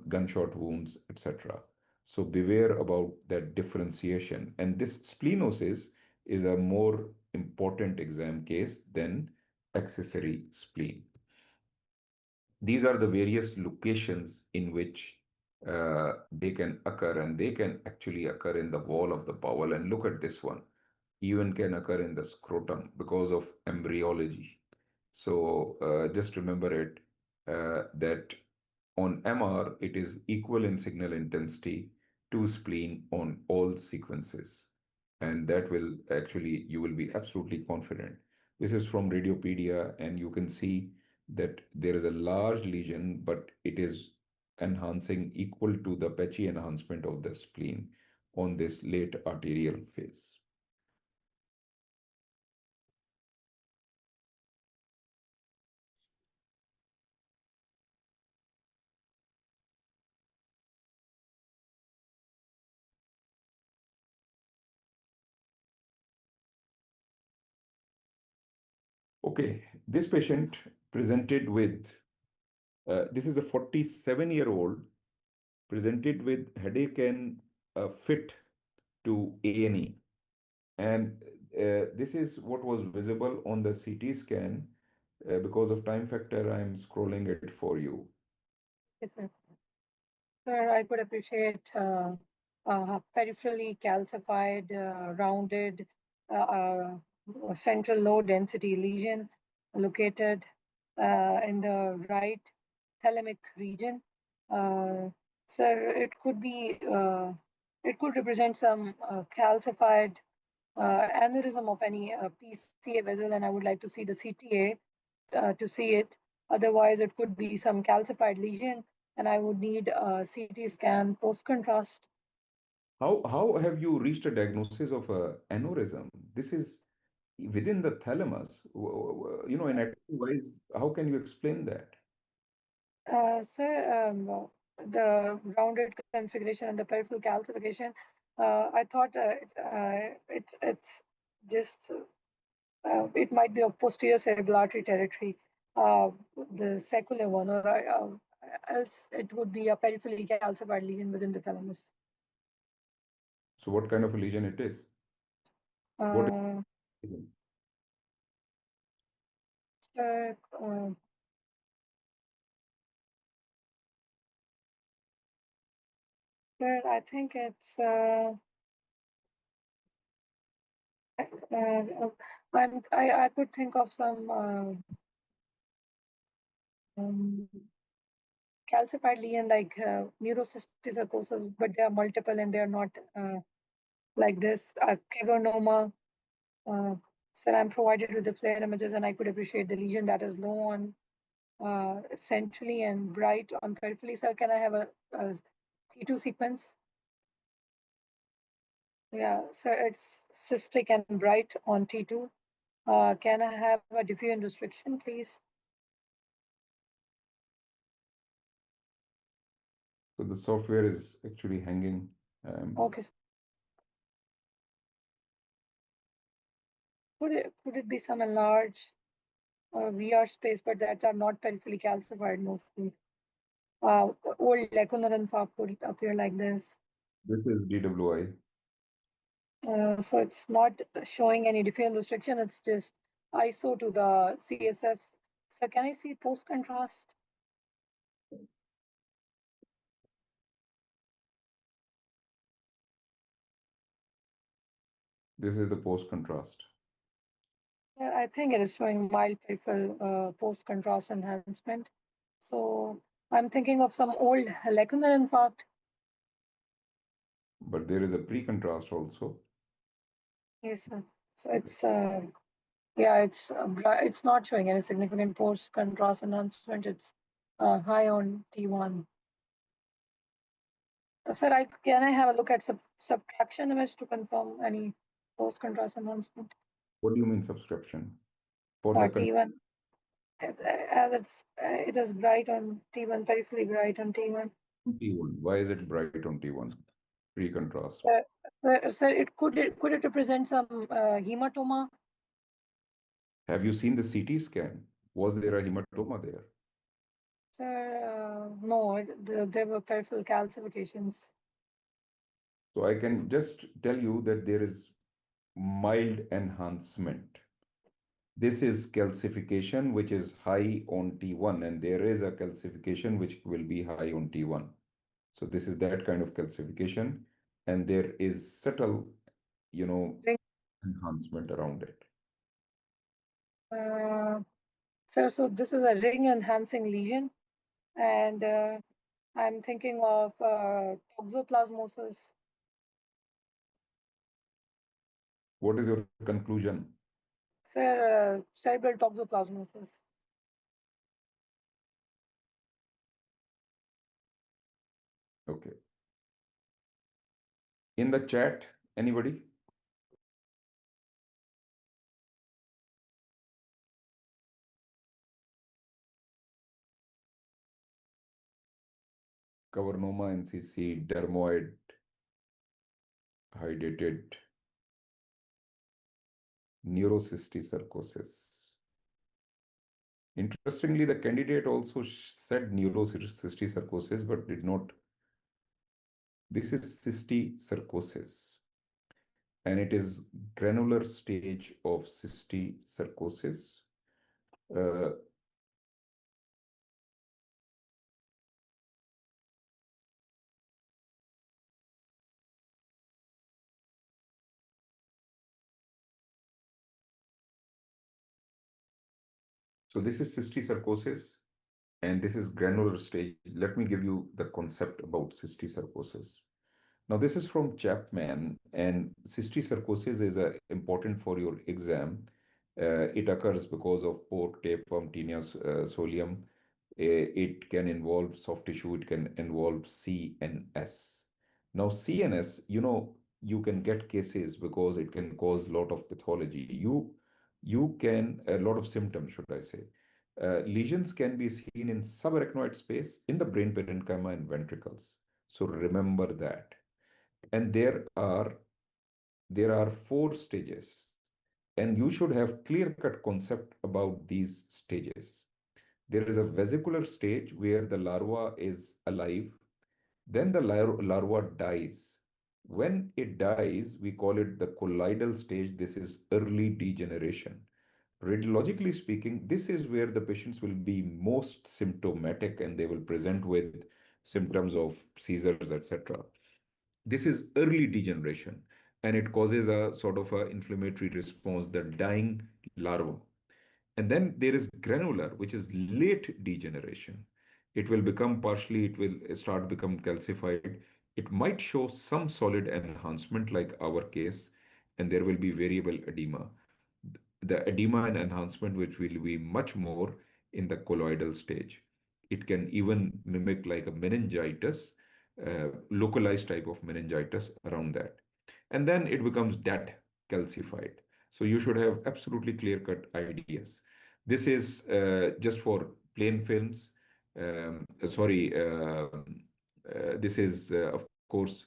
gunshot wounds, etc. So beware about that differentiation. And this splenosis is a more important exam case than accessory spleen. These are the various locations in which they can occur, and they can actually occur in the wall of the bowel. And look at this one, even can occur in the scrotum because of embryology. So just remember it that on MR, it is equal in signal intensity to spleen on all sequences. And that will actually, you will be absolutely confident. This is from Radiopedia, and you can see that there is a large lesion, but it is enhancing equal to the patchy enhancement of the spleen on this late arterial phase. Okay, this patient presented with, this is a 47-year-old, presented with headache and fit to A&E. And this is what was visible on the CT scan. Because of time factor, I'm scrolling it for you. yes, sir. Sir, I could appreciate peripherally calcified, rounded, central low density lesion located in the right thalamic region. Uh, Sir, it could represent some calcified aneurysm of any PCA vessel, and I would like to see the CTA to see it. Otherwise, it could be some calcified lesion, and I would need a CT scan post contrast. How have you reached a diagnosis of a aneurysm? This is within the thalamus. Anatomy-wise, how can you explain that? Sir, the rounded configuration and the peripheral calcification, I thought it's just it might be of posterior cerebral artery territory, uh, the secular one, or else it would be a peripherally calcified lesion within the thalamus. So what kind of a lesion it is? What is Uh, the lesion? Sir, sir, I think it's. I could think of some um, calcified lesion like neurocysticercosis, but they are multiple and they are not like this. Cavernoma. Uh, Sir, I'm provided with the flare images, and I could appreciate the lesion that is low on centrally and bright on peripherally. Sir, can I have a T2 sequence? Yeah, so it's cystic and bright on T2. Can I have a diffusion restriction, please? So the software is actually hanging. Okay. Could it be some enlarged VR space, but that are not peripherally calcified mostly? Old lacunar infarct could appear like this. This is DWI. So it's not showing any different restriction. It's just ISO to the CSF. So can I see post contrast? This is the post contrast. Yeah, I think it is showing mild peripheral post contrast enhancement. So I'm thinking of some old lacunar infarct. But there is a pre-contrast also. Yes, sir. So it's yeah, it's not showing any significant post contrast enhancement. It's high on T1. Sir, can I have a look at subtraction image to confirm any post contrast enhancement? What do you mean subscription? For the T1, as it is bright on T1, peripherally bright on T1. T1. Why is it bright on T1? Pre-contrast. Sir, could it represent some hematoma? Have you seen the CT scan? Was there a hematoma there? Sir, no, there were peripheral calcifications. So I can just tell you that there is mild enhancement. This is calcification, which is high on T1, and there is a calcification which will be high on T1. So this is that kind of calcification, and there is subtle, you know, enhancement around it. Uh, Sir, so this is a ring enhancing lesion, and I'm thinking of toxoplasmosis. What is your conclusion? Sir, cerebral toxoplasmosis. Okay. In the chat, anybody? Cavernoma, NCC, dermoid, hydrated, neurocysticercosis. Interestingly, the candidate also said neurocysticercosis, but did not. This is cysticercosis, and it is granular stage of cysticercosis. Uh, so this is cysticercosis, and this is granular stage. Let me give you the concept about cysticercosis. Now, this is from Chapman, and cysticercosis is important for your exam. It occurs because of pork tapeworm tinea solium. It can involve soft tissue, it can involve CNS. Now, CNS, you can get cases because it can cause a lot of pathology. A lot of symptoms, should I say. Lesions can be seen in subarachnoid space, in the brain parenchyma and ventricles. So remember that. And there are four stages, and you should have clear-cut concept about these stages. There is a vesicular stage where the larva is alive, then the larva dies. When it dies, we call it the colloidal stage. This is early degeneration. Radiologically speaking, this is where the patients will be most symptomatic and they will present with symptoms of seizures, etc. This is early degeneration, and it causes a sort of a inflammatory response, the dying larva. And then there is granular, which is late degeneration. It will start become calcified. It might show some solid enhancement like our case, and there will be variable edema. The edema and enhancement, which will be much more in the colloidal stage. It can even mimic like a meningitis, localized type of meningitis around that. And then it becomes dead, calcified. So you should have absolutely clear-cut ideas. This is just for plain films. Sorry, this is, of course,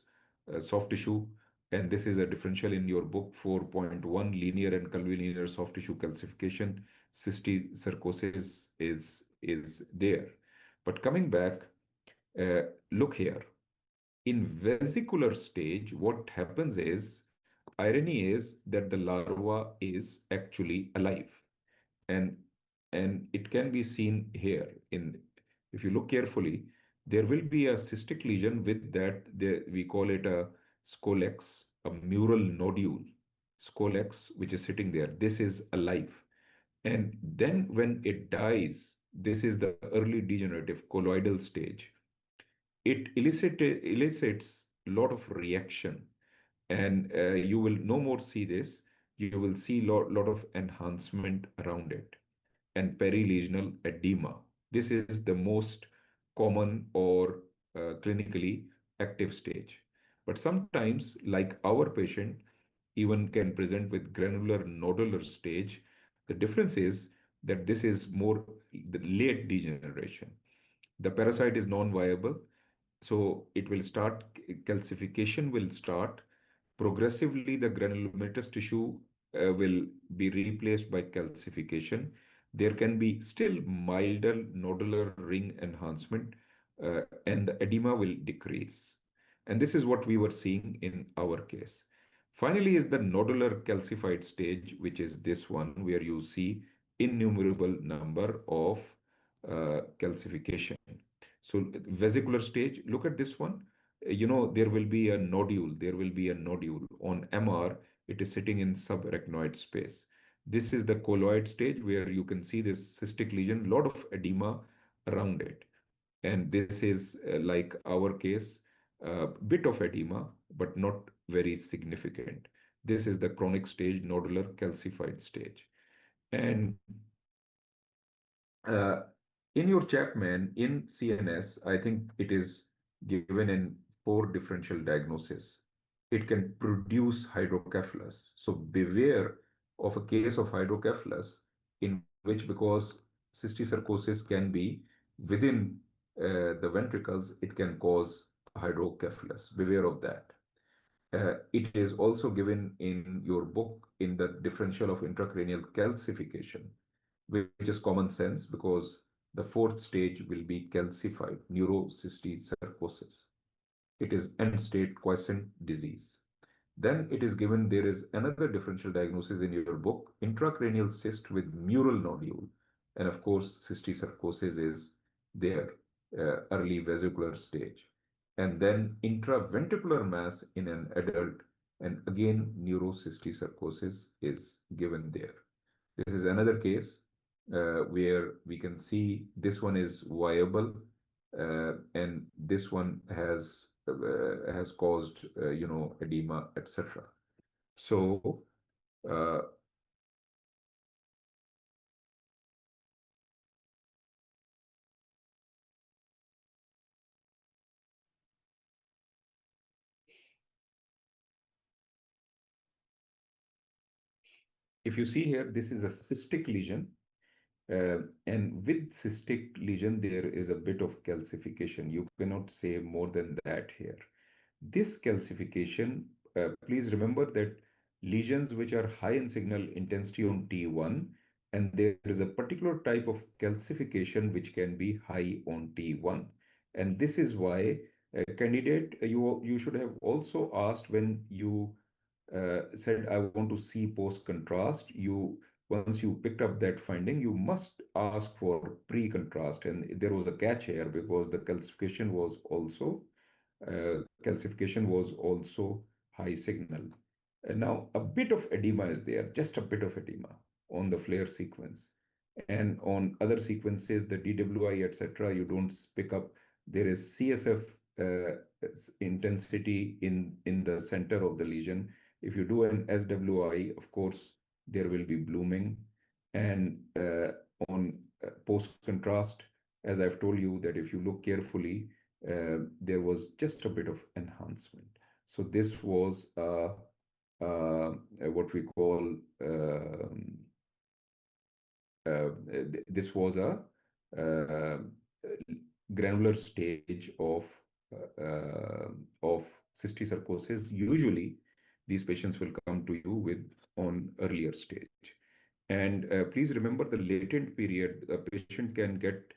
soft tissue. And this is a differential in your book 4.1, linear and curvilinear soft tissue calcification. Cysticercosis is there. But coming back, look here. In vesicular stage, what happens is, irony is that the larva is actually alive. And it can be seen here in, if you look carefully, there will be a cystic lesion with that, we call it a scolex, a mural nodule, scolex, which is sitting there. This is alive. And then when it dies, this is the early degenerative colloidal stage. It elicits a lot of reaction, and you will no more see this. You will see lot of enhancement around it and perilesional edema. This is the most common or clinically active stage. But sometimes, like our patient, even can present with granular nodular stage. The difference is that this is more the late degeneration. The parasite is non-viable, so it will start, calcification will start. Progressively, the granulomatous tissue will be replaced by calcification. There can be still milder nodular ring enhancement, and the edema will decrease. And this is what we were seeing in our case. Finally, is the nodular calcified stage, which is this one where you see innumerable number of calcification. So vesicular stage, look at this one. There will be a nodule. There will be a nodule. On MR, it is sitting in subarachnoid space. This is the colloid stage where you can see this cystic lesion, lot of edema around it. And this is like our case, a bit of edema, but not very significant. This is the chronic stage, nodular calcified stage. And uh, in your Chapman, in CNS, I think it is given in 4 differential diagnosis. It can produce hydrocephalus. So beware of a case of hydrocephalus in which, because cysticercosis can be within the ventricles, it can cause hydrocephalus. Beware of that. It is also given in your book in the differential of intracranial calcification, which is common sense because the fourth stage will be calcified neurocysticercosis. It is end state quiescent disease. Then it is given, there is another differential diagnosis in your book, intracranial cyst with mural nodule. And of course, cysticercosis is there, early vesicular stage. And then intraventricular mass in an adult, and again, neurocysticercosis is given there. This is another case where we can see this one is viable, and this one has caused edema, etc. So uh, if you see here, this is a cystic lesion. And with cystic lesion, there is a bit of calcification. You cannot say more than that here. This calcification, please remember that lesions which are high in signal intensity on T1, and there is a particular type of calcification which can be high on T1. And this is why, candidate, you should have also asked when you said, I want to see post contrast. Once you picked up that finding, you must ask for pre contrast. And there was a catch here because the calcification was also high signal. And now a bit of edema is there, just a bit of edema on the flare sequence. And on other sequences, the DWI, etc., you don't pick up. There is CSF intensity in the center of the lesion. If you do an SWI, of course, there will be blooming. And on post contrast, as I've told you, that if you look carefully, there was just a bit of enhancement. So this was what we call this was a uh, granular stage of cysticercosis. Usually, these patients will come to you with on earlier stage. And please remember the latent period. A patient can get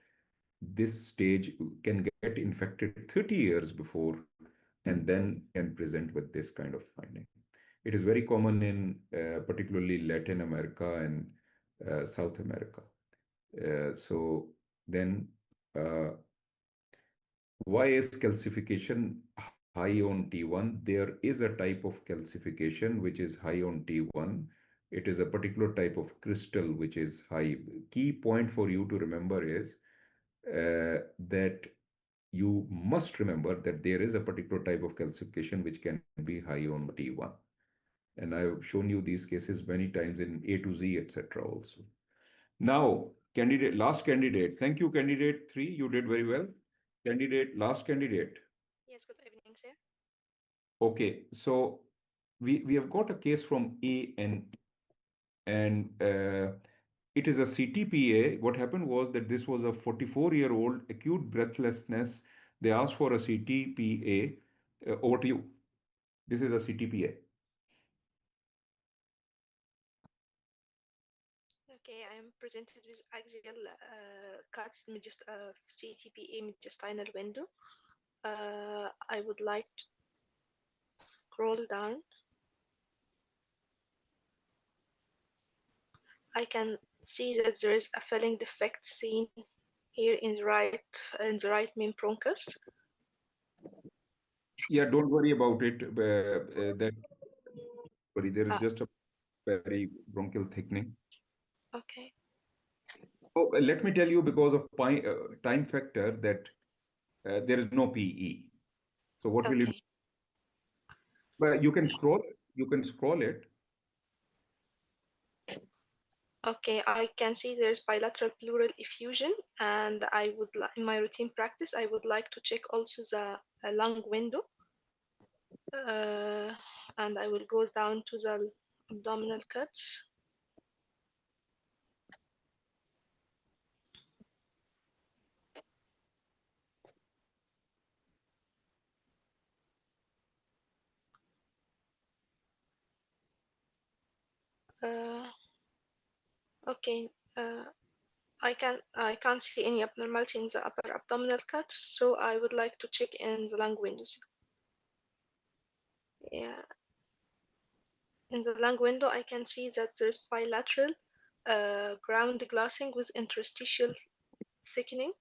this stage, can get infected 30 years before and then can present with this kind of finding. It is very common in particularly Latin America and South America. So then, uh, why is calcification high on T1? There is a type of calcification which is high on T1. It is a particular type of crystal which is high. Key point for you to remember is that you must remember that there is a particular type of calcification which can be high on T1. And I've shown you these cases many times in A to Z, etc. also. Now, last candidate. Thank you, candidate three. You did very well. Last candidate. Yes, good evening, sir. Okay, so we have got a case from and it is a CTPA. What happened was that this was a 44-year-old acute breathlessness. They asked for a CTPA. Over to you. This is a CTPA. Okay, I am presented with axial cuts, just CTPA mediastinal window. I would like to scroll down. I can see that there is a filling defect seen here in the right main bronchus. Yeah, don't worry about it. That sorry, there is Ah, just a very bronchial thickening. okay, So let me tell you, because of time factor, that there is no PE. So what will you do? okay, But you can scroll. You can scroll it. okay. I can see there's bilateral pleural effusion, and I would in my routine practice, I would like to check also the lung window. Uh, and I will go down to the abdominal cuts. Uh, okay, I can't see any abnormality in the upper abdominal cuts, so I would like to check in the lung windows. Yeah, in the lung window, I can see that there's bilateral ground glassing with interstitial thickening.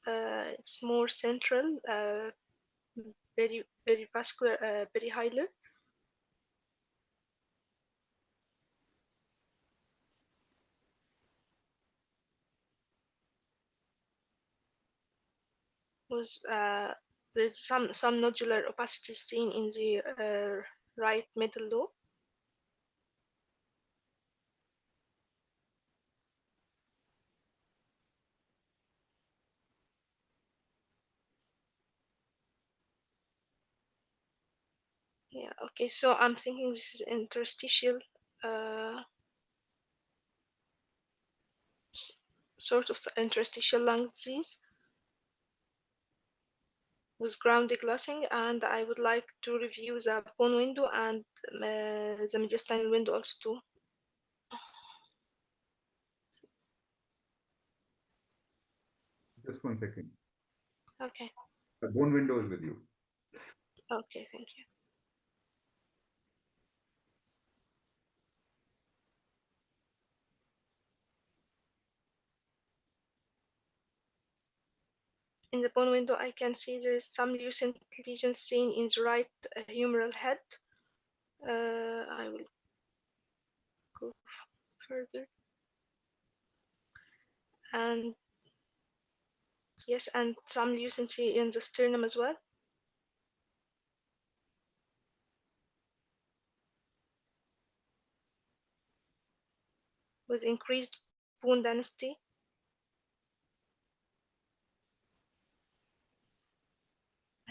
It's more central, very vascular, very hilar. Was there's some nodular opacity seen in the right middle lobe. Yeah, okay, so I'm thinking this is interstitial uh, sort of interstitial lung disease with ground deglassing, and I would like to review the bone window and the mediastinal window also too. Just 1 second. Okay, The bone window is with you. okay, thank you. In the bone window, I can see there is some lucent lesions seen in the right humeral head. I will go further. And yes, and some lucency in the sternum as well. With increased bone density.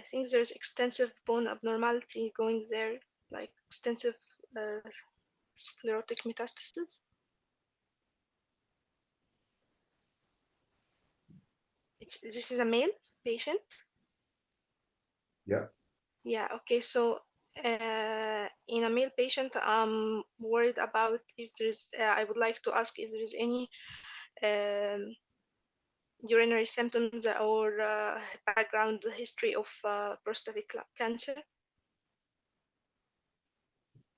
I think there's extensive bone abnormality going there, like extensive uh, sclerotic metastasis. This is a male patient. Yeah. Yeah. Okay. So in a male patient, I'm worried about if there's. I would like to ask if there is any um, urinary symptoms or background history of prostatic cancer?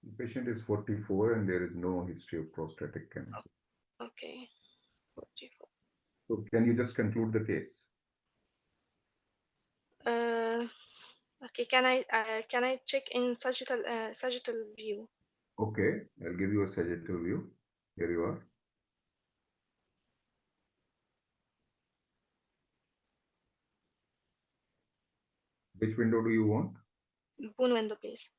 The patient is 44 and there is no history of prostatic cancer. Okay. 44. So can you just conclude the case? Uh, okay. Can I check in sagittal view? Okay, I'll give you a sagittal view. Here you are. Which window do you want? Bone window, please.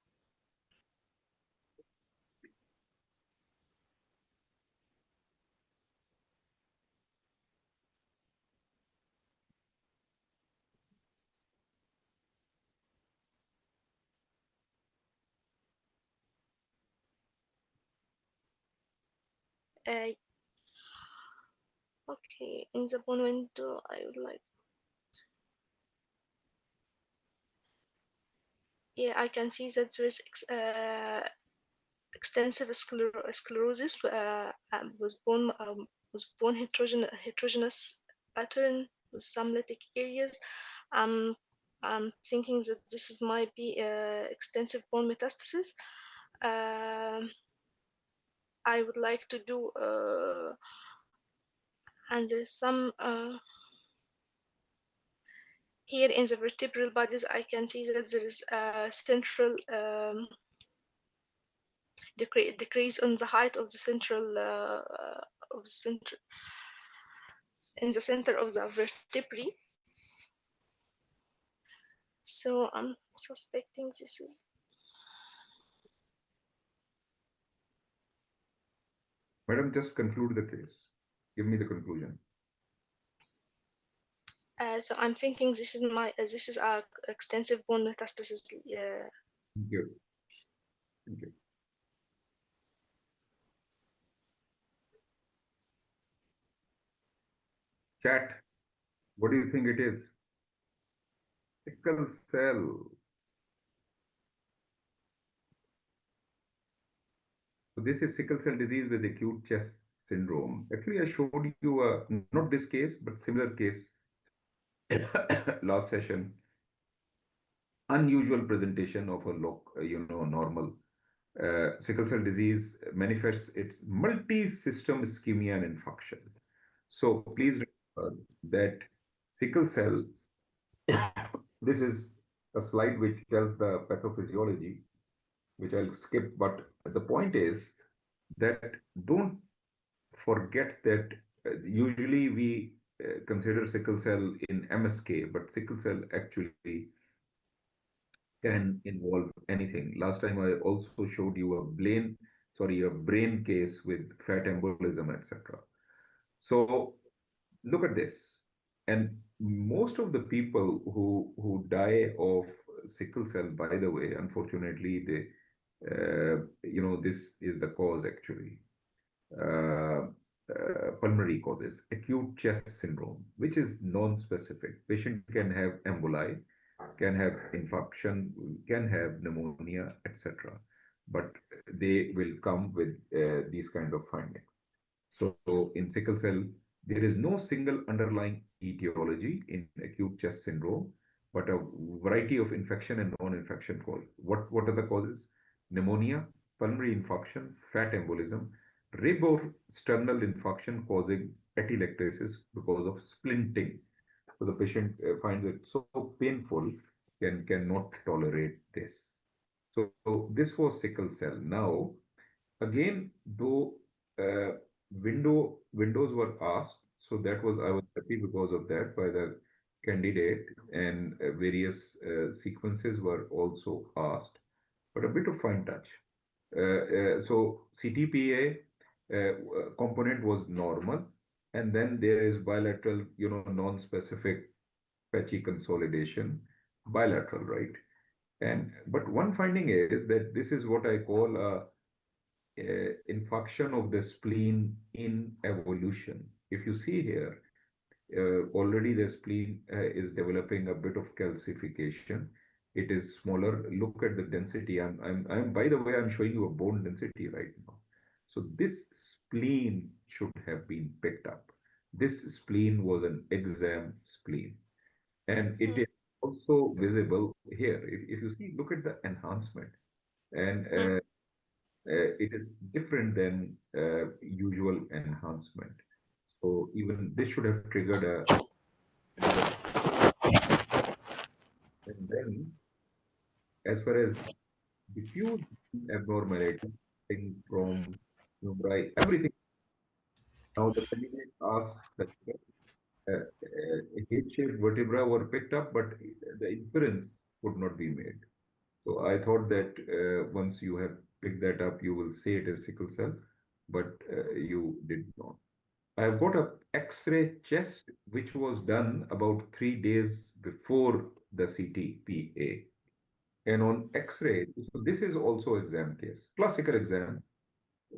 Uh, okay. In the bone window, I would like. Yeah, I can see that there is extensive sclerosis with bone heterogeneous pattern with some lytic areas. Um, I'm thinking that this is might be extensive bone metastasis. Um, I would like to do and there's some here in the vertebral bodies. I can see that there is a central decrease in the height of the central of the center in the center of the vertebrae. So I'm suspecting this is. Madam, just conclude the case. Give me the conclusion. So I'm thinking this is a extensive bone metastasis. Thank you. Thank you. Chat, what do you think it is? Sickle cell. So this is sickle cell disease with acute chest syndrome. Actually, I showed you not this case, but similar case last session. Unusual presentation of a normal sickle cell disease manifests its multi-system ischemia and infarction. So please remember that sickle cell, this is a slide which tells the pathophysiology, which I'll skip, but the point is that don't forget that usually we consider sickle cell in MSK, but sickle cell actually can involve anything. Last time I also showed you a brain case with fat embolism, etc. So look at this. And most of the people who die of sickle cell, by the way, unfortunately, this is the cause actually. Uh, Pulmonary causes, acute chest syndrome, which is non-specific. Patient can have emboli, can have infarction, can have pneumonia, etc. But they will come with these kind of findings. So in sickle cell, there is no single underlying etiology in acute chest syndrome, but a variety of infection and non-infection cause. What are the causes? Pneumonia, pulmonary infarction, fat embolism, rib or sternal infarction causing atelectasis because of splinting. So the patient finds it so painful, cannot tolerate this. So this was sickle cell. Now, again, though windows were asked, so that was I was happy because of that by the candidate, and various sequences were also asked, but a bit of fine touch. So CTPA component was normal, and then there is bilateral, non-specific patchy consolidation, bilateral, right? And but one finding is that this is what I call a infarction of the spleen in evolution. If you see here, already the spleen is developing a bit of calcification. It is smaller. Look at the density. By the way, I'm showing you a bone density right now. So this spleen should have been picked up. This spleen was an exam spleen, and it mm, is also visible here. If you see, look at the enhancement, and mm. it is different than usual enhancement. So even this should have triggered another. And then, as far as diffuse abnormality, thing from Mumbai, everything. Now the candidate asks that head-shaped vertebra were picked up, but the inference could not be made. So I thought that once you have picked that up, you will say it is sickle cell, but you did not. I've got a X-ray chest which was done about 3 days before the CTPA. And on X-ray, so this is also exam case, classical exam.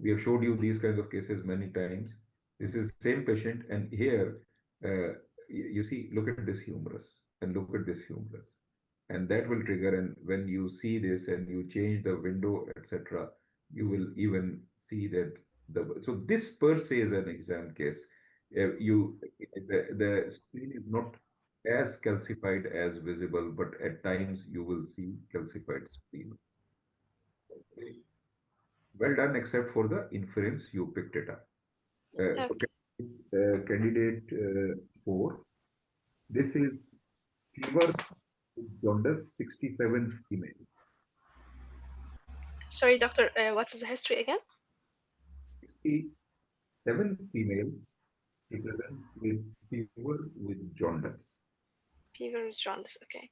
We have showed you these kinds of cases many times. This is same patient, and here you see, look at this humerus and look at this humerus, and that will trigger. And when you see this and you change the window, etc., you will even see that so this per se is an exam case. You the screen is not as calcified as visible, but at times you will see calcified spleen. Okay. Well done, except for the inference, you picked it up. So, Okay. candidate 4, this is fever with jaundice, 67 female. Sorry, doctor. What is the history again? 67 female, she presents with fever with jaundice. Fever is jaundice. Okay.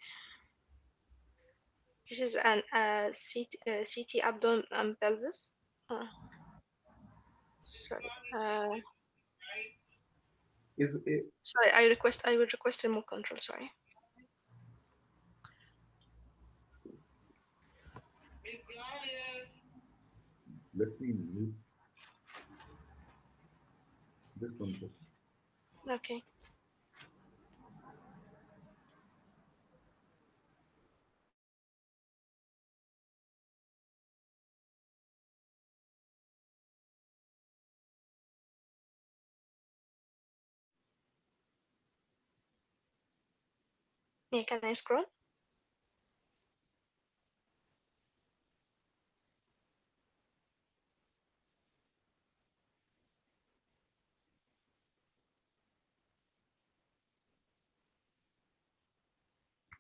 This is an CT abdomen and pelvis. Uh, sorry. Is a, Sorry. I will request remote control. Sorry. let me mute this one second. Okay. Yeah. Can I scroll?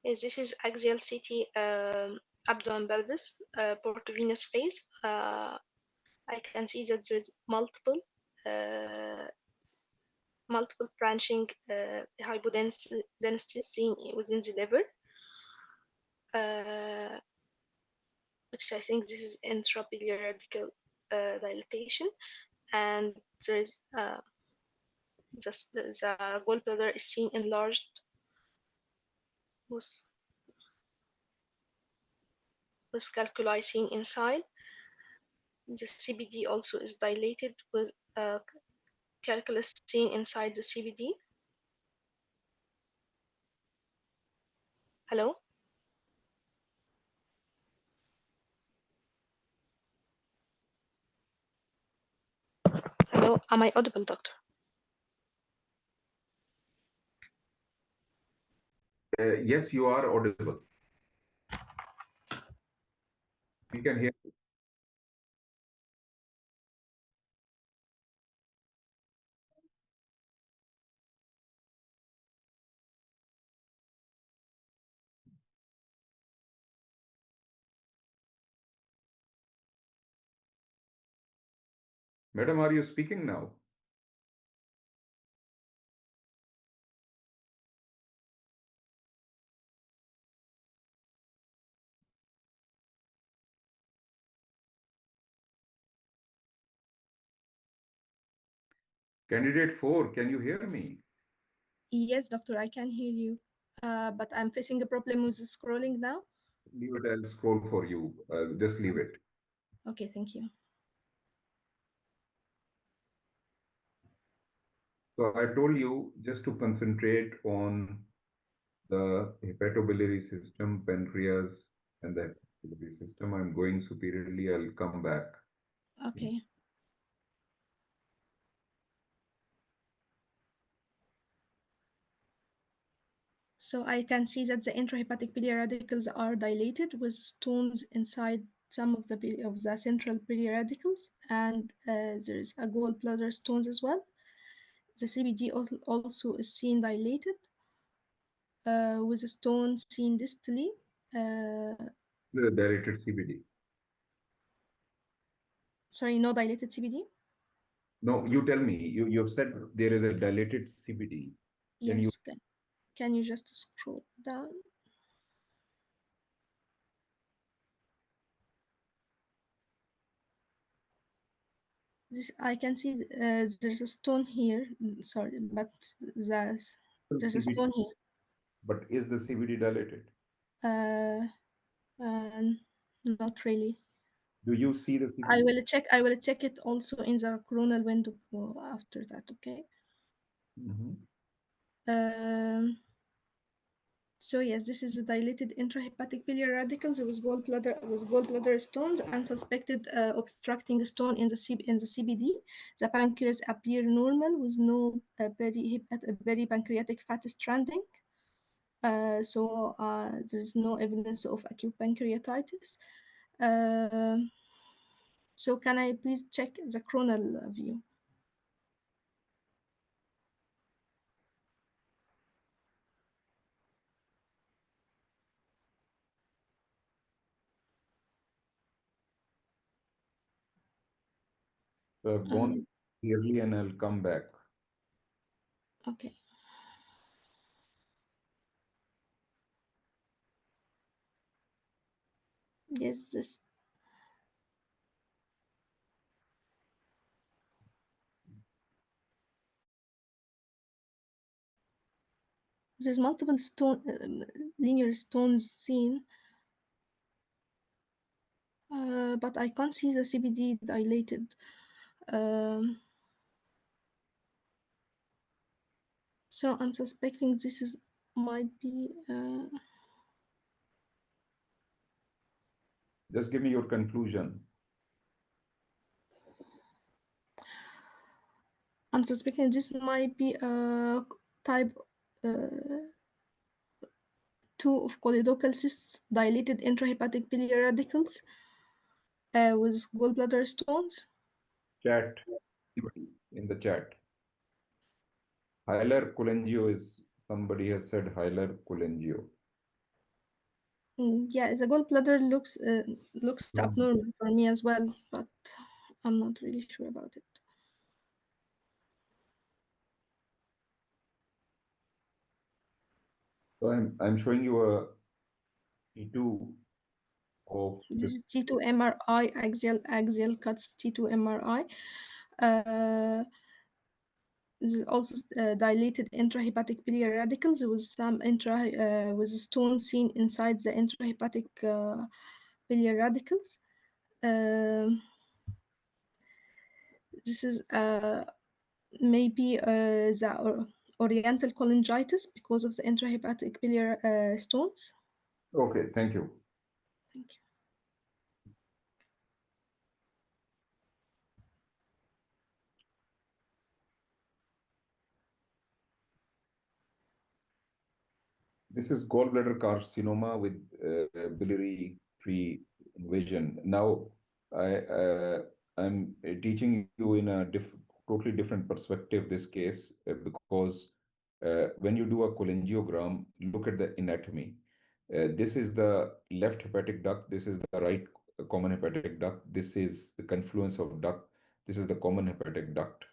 Yes, this is axial CT abdomen pelvis portovenous phase. I can see that there is uh, multiple branching hypodensity seen within the liver, uh, which I think this is intrabiliary radical dilatation, and there is the gallbladder is seen enlarged with calculi seen inside. The CBD also is dilated with calculus seen inside the CBD. Hello, hello. Am I audible, doctor? Yes, you are audible. We can hear. Madam, are you speaking now? Candidate 4, can you hear me? Yes, doctor, I can hear you. But I'm facing a problem with the scrolling now. Leave it, I'll scroll for you. Just leave it. Okay, thank you. So I told you just to concentrate on the hepatobiliary system, pancreas, and the hepatobiliary system. I'm going superiorly. I'll come back. Okay. So I can see that the intrahepatic radicals are dilated with stones inside some of the central radicals, and there is a gallbladder stones as well. The CBD also is seen dilated with a stone seen distally. Uh, The dilated CBD. Sorry, no dilated CBD. No, you tell me. You have said there is a dilated CBD. Can you? Yes, can you just scroll down? This I can see there's a stone here. Sorry, but there's a CBD, stone here. but is the CBD dilated? Uh, Not really. Do you see the I CBD? will check. I will check it also in the coronal window after that. Okay. Mhm. Um, so yes, this is a dilated intrahepatic biliary radicals with gallbladder stones and suspected obstructing stone in the CBD. The pancreas appear normal with no peripancreatic fat stranding. There is no evidence of acute pancreatitis. Um so can I please check the coronal view? So I've gone Um, clearly and I'll come back. okay. Yes, there's multiple linear stones seen, but I can't see the CBD dilated. Um, so I'm suspecting this is might be. Just give me your conclusion. I'm suspecting this might be a type uh, 2 of choledochal cysts, dilated intrahepatic biliary radicals with gallbladder stones. Chat. In the chat. Hilar cholangio is, somebody has said hilar cholangio. Yeah, the gallbladder looks No. abnormal for me as well, but I'm not really sure about it. So I'm showing you a T2 of This is T2 MRI, axial cuts T2 MRI. Uh, this is also dilated intrahepatic biliary radicals with some with a stone seen inside the intrahepatic biliary radicals. Um this is maybe the oriental cholangitis because of the intrahepatic biliary stones. Okay, thank you. Thank you. This is gallbladder carcinoma with biliary tree invasion. Now, I'm teaching you in a totally different perspective this case because when you do a cholangiogram, look at the anatomy. This is the left hepatic duct. This is the right common hepatic duct. This is the confluence of duct. This is the common hepatic duct.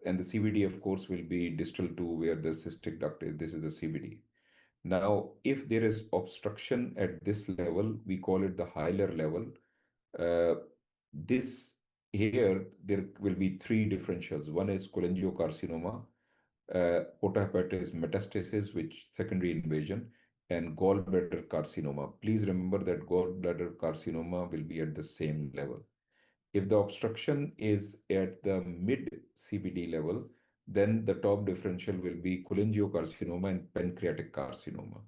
And the CVD, of course, will be distal to where the cystic duct is. This is the CVD. Now, if there is obstruction at this level, we call it the hilar level. Uh, this here, there will be three differentials. One is cholangiocarcinoma, portohepatitis metastasis, which secondary invasion, and gallbladder carcinoma. Please remember that gallbladder carcinoma will be at the same level. If the obstruction is at the mid CBD level, then the top differential will be cholangiocarcinoma and pancreatic carcinoma.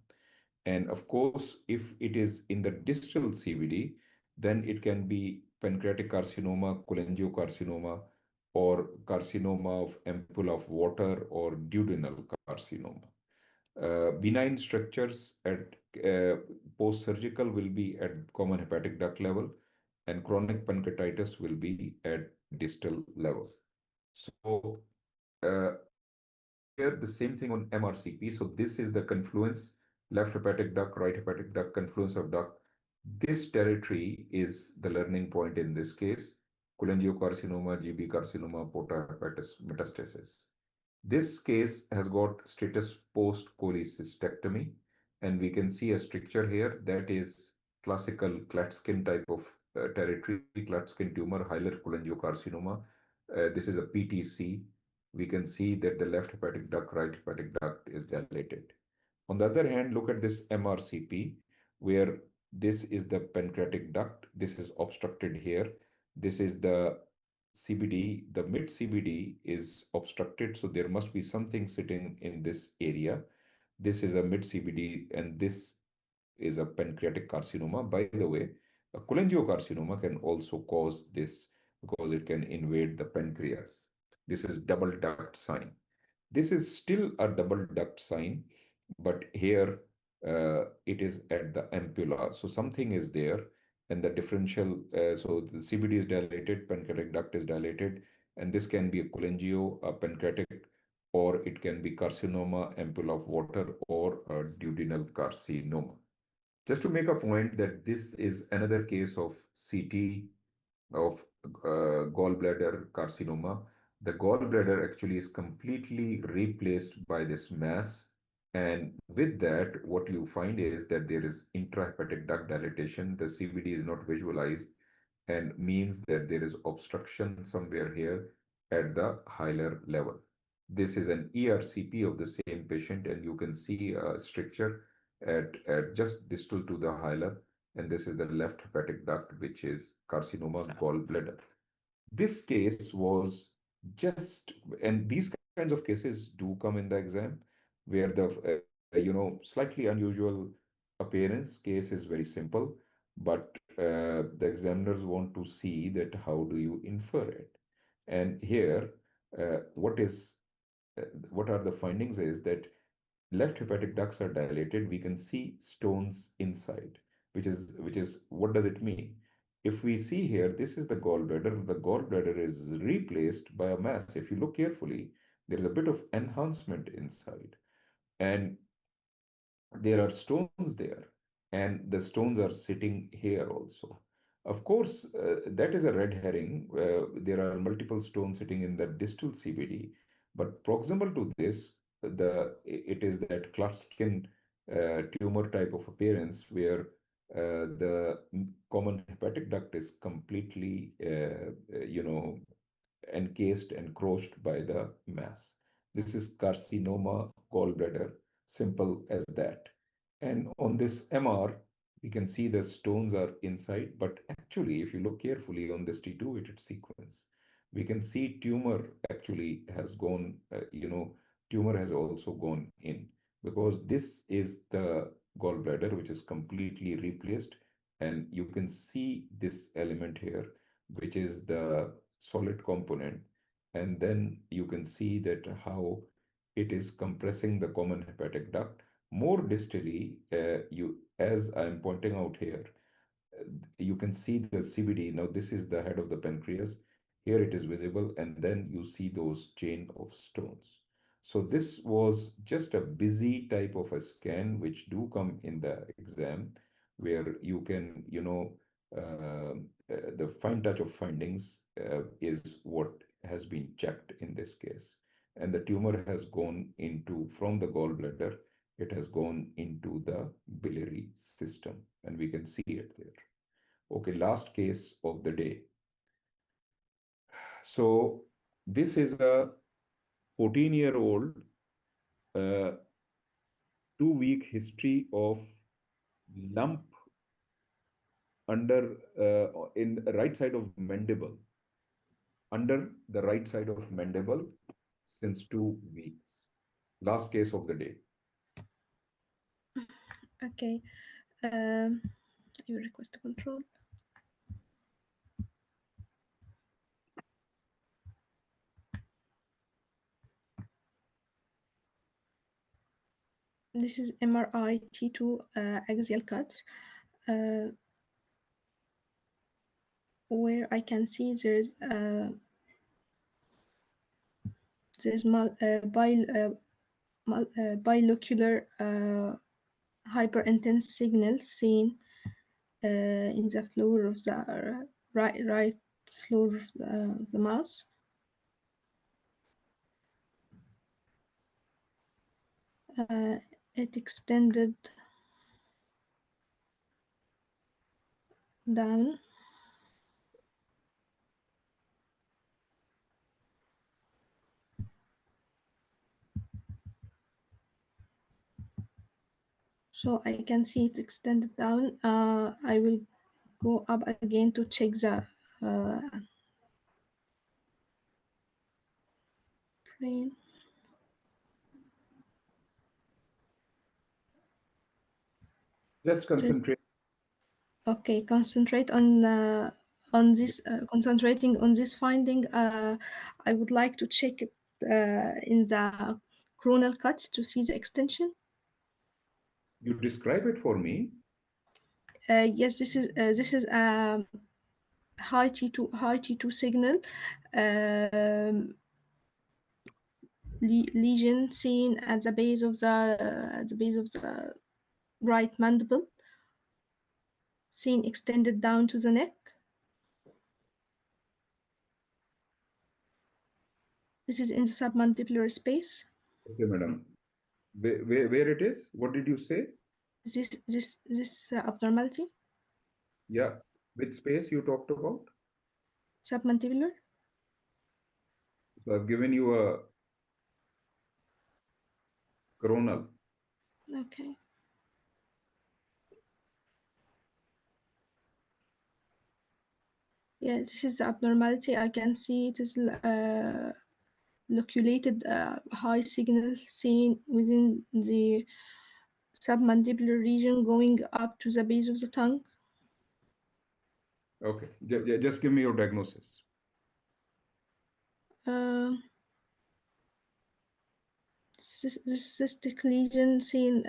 And of course, if it is in the distal CBD, then it can be pancreatic carcinoma, cholangiocarcinoma, or carcinoma of ampulla of water, or duodenal carcinoma. Benign structures at post-surgical will be at common hepatic duct level, and chronic pancreatitis will be at distal level. So uh, here the same thing on MRCP. So this is the confluence, left hepatic duct, right hepatic duct, confluence of duct. This territory is the learning point in this case: cholangiocarcinoma, GB carcinoma, porta-hepatis metastasis. This case has got status post-cholecystectomy, and we can see a stricture here that is classical Klatskin type of territory, Klatskin tumor, hilar cholangiocarcinoma. This is a PTC. We can see that the left hepatic duct, right hepatic duct is dilated. On the other hand, look at this MRCP, where this is the pancreatic duct, this is obstructed here, this is the CBD, the mid CBD is obstructed, so there must be something sitting in this area. This is a mid CBD, and this is a pancreatic carcinoma. By the way, a cholangiocarcinoma can also cause this because it can invade the pancreas. This is double duct sign. This is still a double duct sign, but here it is at the ampulla. So something is there, and the differential, so the CBD is dilated, pancreatic duct is dilated, and this can be a cholangio, a pancreatic, or it can be carcinoma, ampulla of water, or a duodenal carcinoma. Just to make a point that this is another case of CT of gallbladder carcinoma. The gallbladder actually is completely replaced by this mass. And with that, what you find is that there is intrahepatic duct dilatation. The CBD is not visualized and means that there is obstruction somewhere here at the hilar level. This is an ERCP of the same patient, and you can see a stricture at just distal to the hilar, and this is the left hepatic duct, which is carcinoma gallbladder. This case was just, and these kinds of cases do come in the exam where the, slightly unusual appearance case is very simple, but the examiners want to see that how do you infer it. And here, what are the findings is that left hepatic ducts are dilated. We can see stones inside, which is what does it mean? If we see here, this is the gallbladder. The gallbladder is replaced by a mass. If you look carefully, there is a bit of enhancement inside, and there are stones there, and the stones are sitting here also. Of course, that is a red herring. There are multiple stones sitting in the distal CBD, but proximal to this, it is that Klatskin tumor type of appearance where the common hepatic duct is completely, encased and crushed by the mass. This is carcinoma gallbladder, simple as that. And on this MR, we can see the stones are inside, but actually, if you look carefully on this T2-weighted sequence, we can see tumor actually has gone, tumor has also gone in, because this is the gallbladder, which is completely replaced. And you can see this element here, which is the solid component. And then you can see that how it is compressing the common hepatic duct. More distally, as I'm pointing out here, uh, you can see the CBD. Now, this is the head of the pancreas. Here it is visible, and then you see those chain of stones. So this was just a busy type of a scan, which do come in the exam, where you can, the fine touch of findings is what has been checked in this case. And the tumor has gone into, from the gallbladder, it has gone into the biliary system, and we can see it there. Okay, last case of the day. So this is a 14-year-old, 2-week history of lump under in the right side of mandible, under the right side of mandible since 2 weeks. Last case of the day. Okay. Um, you request control. This is MRI T2 axial cuts, where I can see there's bilocular hyperintense signal seen in the floor of the right floor of the mouse. It extended down. So I can see it extended down. I will go up again to check the brain. Just concentrate. Okay, concentrating on this finding. I would like to check it in the coronal cuts to see the extension. You describe it for me. Yes, this is a high T2 signal. Um, lesion seen at the base of the right mandible, seen extended down to the neck. This is in the submandibular space. Okay, madam. Where it is? What did you say? This abnormality, Yeah. Which space you talked about? submandibular. So I've given you a coronal. Okay. Yeah, this is the abnormality. I can see it is loculated high signal seen within the submandibular region going up to the base of the tongue. Okay. Just give me your diagnosis. Uh, this cystic lesion seen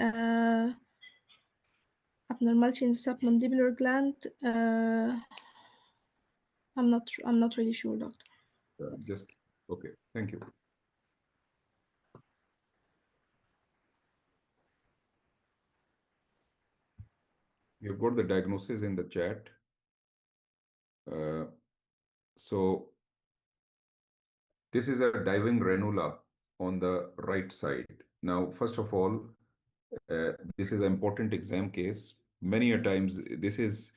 abnormality in the submandibular gland. I'm not really sure, doctor. Just okay. Thank you. You've got the diagnosis in the chat. So this is a diving ranula on the right side. Now, first of all, this is an important exam case. Many a times, this is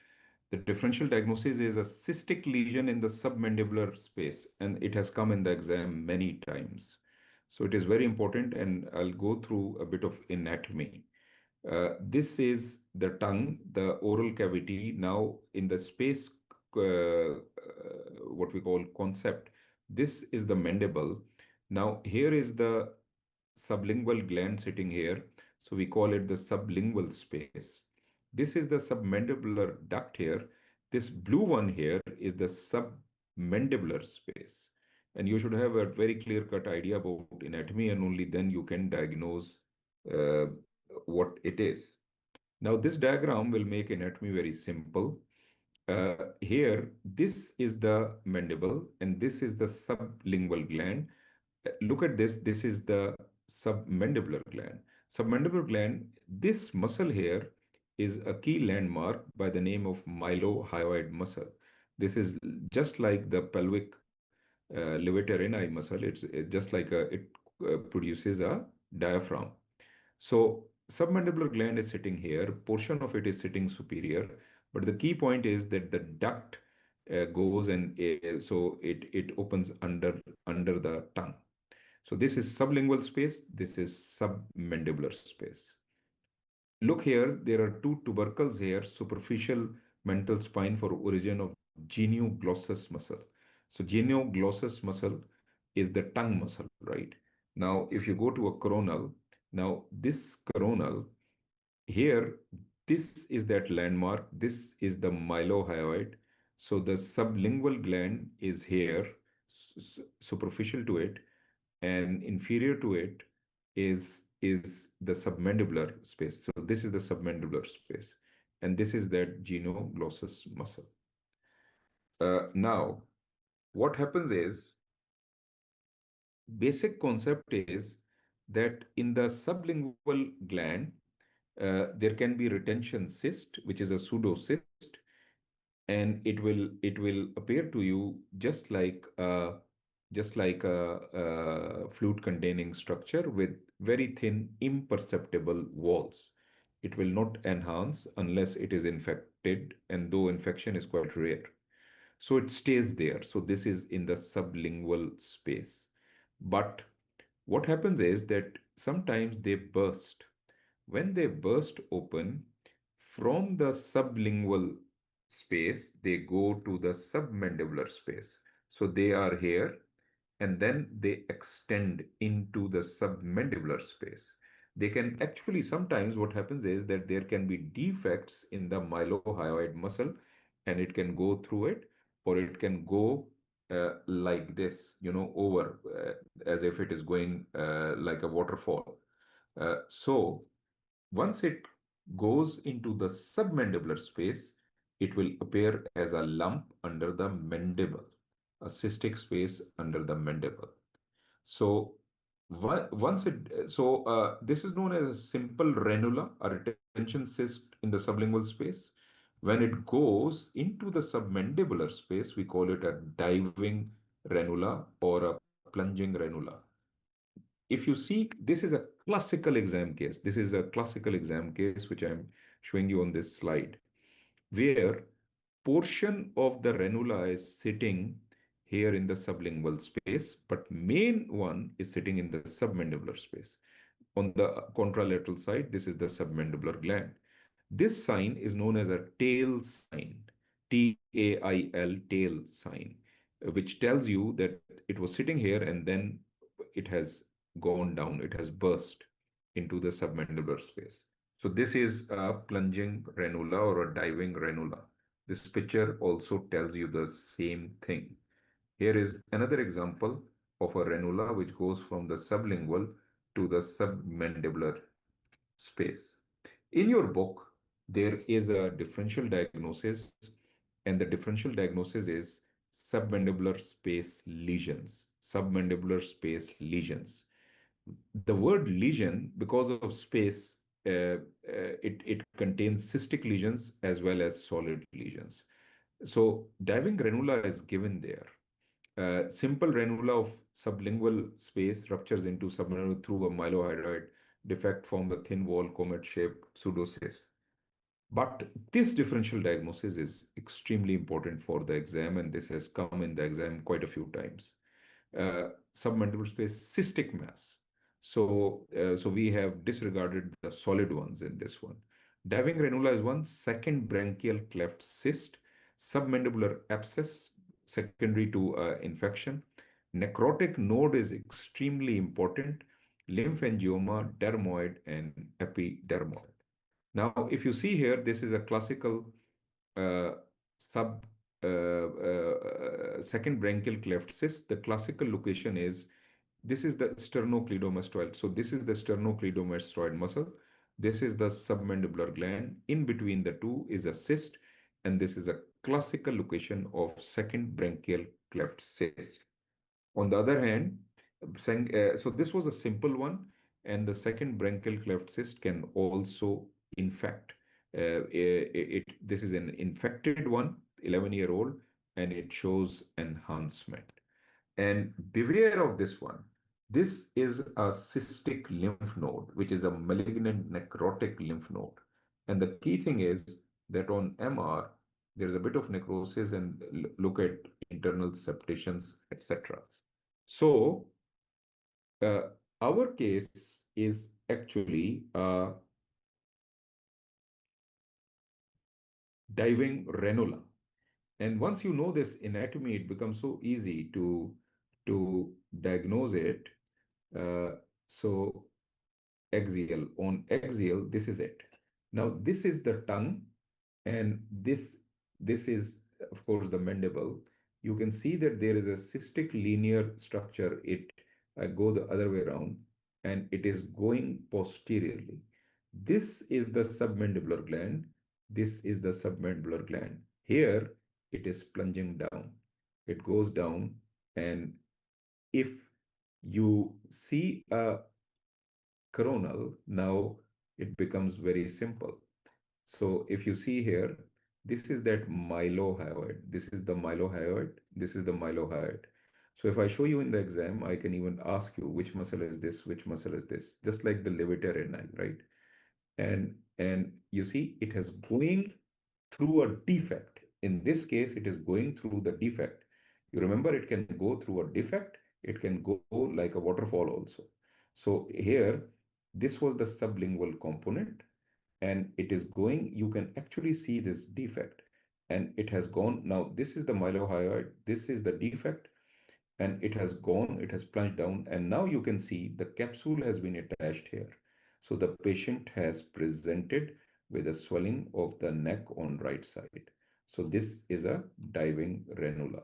the differential diagnosis is a cystic lesion in the submandibular space, and it has come in the exam many times. So it is very important, and I'll go through a bit of anatomy. This is the tongue, the oral cavity. Now, in the space, what we call concept, this is the mandible. Now, here is the sublingual gland sitting here. So we call it the sublingual space. This is the submandibular duct here. This blue one here is the submandibular space. And you should have a very clear-cut idea about anatomy, and only then you can diagnose uh, what it is. Now, this diagram will make anatomy very simple. Here, this is the mandible, and this is the sublingual gland. Look at this. This is the submandibular gland. Submandibular gland, this muscle here is a key landmark by the name of mylohyoid muscle. This is just like the pelvic levator ani muscle. It's just like it produces a diaphragm. So submandibular gland is sitting here, portion of it is sitting superior, but the key point is that the duct goes and so it opens under the tongue. So this is sublingual space, this is submandibular space. Look here, there are two tubercles here, superficial mental spine for origin of genioglossus muscle. So genioglossus muscle is the tongue muscle, right? Now, if you go to a coronal, now this coronal here, this is that landmark. This is the mylohyoid. So the sublingual gland is here, superficial to it, and inferior to it is the submandibular space. So this is the submandibular space, and this is that genoglossus muscle. Now, what happens is, basic concept is that in the sublingual gland, there can be retention cyst, which is a pseudocyst, and it will appear to you just like a fluid containing structure with very thin imperceptible walls. It will not enhance unless it is infected, and though infection is quite rare, so it stays there. So this is in the sublingual space. But what happens is that sometimes they burst. When they burst open from the sublingual space, they go to the submandibular space. So they are here, and then they extend into the submandibular space. They can actually, sometimes what happens is that there can be defects in the mylohyoid muscle, and it can go through it, or it can go like this, over as if it is going like a waterfall. So once it goes into the submandibular space, it will appear as a lump under the mandible, a cystic space under the mandible. So once it, so this is known as a simple ranula, a retention cyst in the sublingual space. When it goes into the submandibular space, we call it a diving ranula or a plunging ranula. If you see, this is a classical exam case. This is a classical exam case which I'm showing you on this slide, where portion of the ranula is sitting here in the sublingual space, but main one is sitting in the submandibular space. On the contralateral side, this is the submandibular gland. This sign is known as a tail sign, TAIL, tail sign, which tells you that it was sitting here and then it has gone down, it has burst into the submandibular space. So this is a plunging ranula or a diving ranula. This picture also tells you the same thing. Here is another example of a ranula which goes from the sublingual to the submandibular space. In your book, there is a differential diagnosis, and the differential diagnosis is submandibular space lesions. Submandibular space lesions. The word lesion, because of space, it contains cystic lesions as well as solid lesions. So diving ranula is given there. Simple ranula of sublingual space ruptures into submandibular through a myelohyoid defect, form a thin wall comet-shaped pseudocyst. But this differential diagnosis is extremely important for the exam, and this has come in the exam quite a few times. Submandibular space cystic mass. So we have disregarded the solid ones in this one. Diving ranula is one. Second, branchial cleft cyst, submandibular abscess secondary to infection. Necrotic node is extremely important. Lymphangioma, dermoid, and epidermoid. Now, if you see here, this is a classical uh, sub second branchial cleft cyst. The classical location is, this is the sternocleidomastoid. So this is the sternocleidomastoid muscle. This is the submandibular gland. In between the two is a cyst, and this is a classical location of second branchial cleft cyst. On the other hand, so this was a simple one, and the second branchial cleft cyst can also infect. This is an infected one, 11-year-old, and it shows enhancement. And beware of this one. This is a cystic lymph node, which is a malignant necrotic lymph node. And the key thing is that on MR, there is a bit of necrosis, and look at internal septations, etc. So, uh, our case is actually diving ranula. And once you know this anatomy, it becomes so easy to diagnose it. Uh, so on axial, this is it. Now this is the tongue, and this is of course the mandible. You can see that there is a cystic linear structure. It go the other way around. and it is going posteriorly. This is the submandibular gland. This is the submandibular gland. Here, it is plunging down. It goes down, and if you see a coronal, now it becomes very simple. So if you see here, this is that mylohyoid. This is the mylohyoid. This is the mylohyoid. So if I show you in the exam, I can even ask you which muscle is this, which muscle is this, just like the levator ani, right? And you see it has going through a defect. In this case, it is going through the defect. You remember it can go through a defect, it can go like a waterfall also. So here, this was the sublingual component, and it is going, you can actually see this defect, and it has gone. Now this is the mylohyoid, this is the defect, and it has gone, it has plunged down, and now you can see the capsule has been attached here. So the patient has presented with a swelling of the neck on right side. So this is a diving ranula.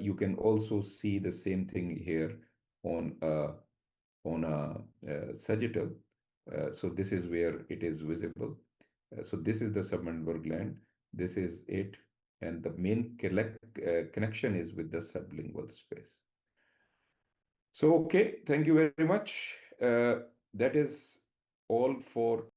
You can also see the same thing here on a sagittal. So this is where it is visible. So this is the submandibular gland. This is it, and the main connection is with the sublingual space. So, okay, thank you very much. That is all for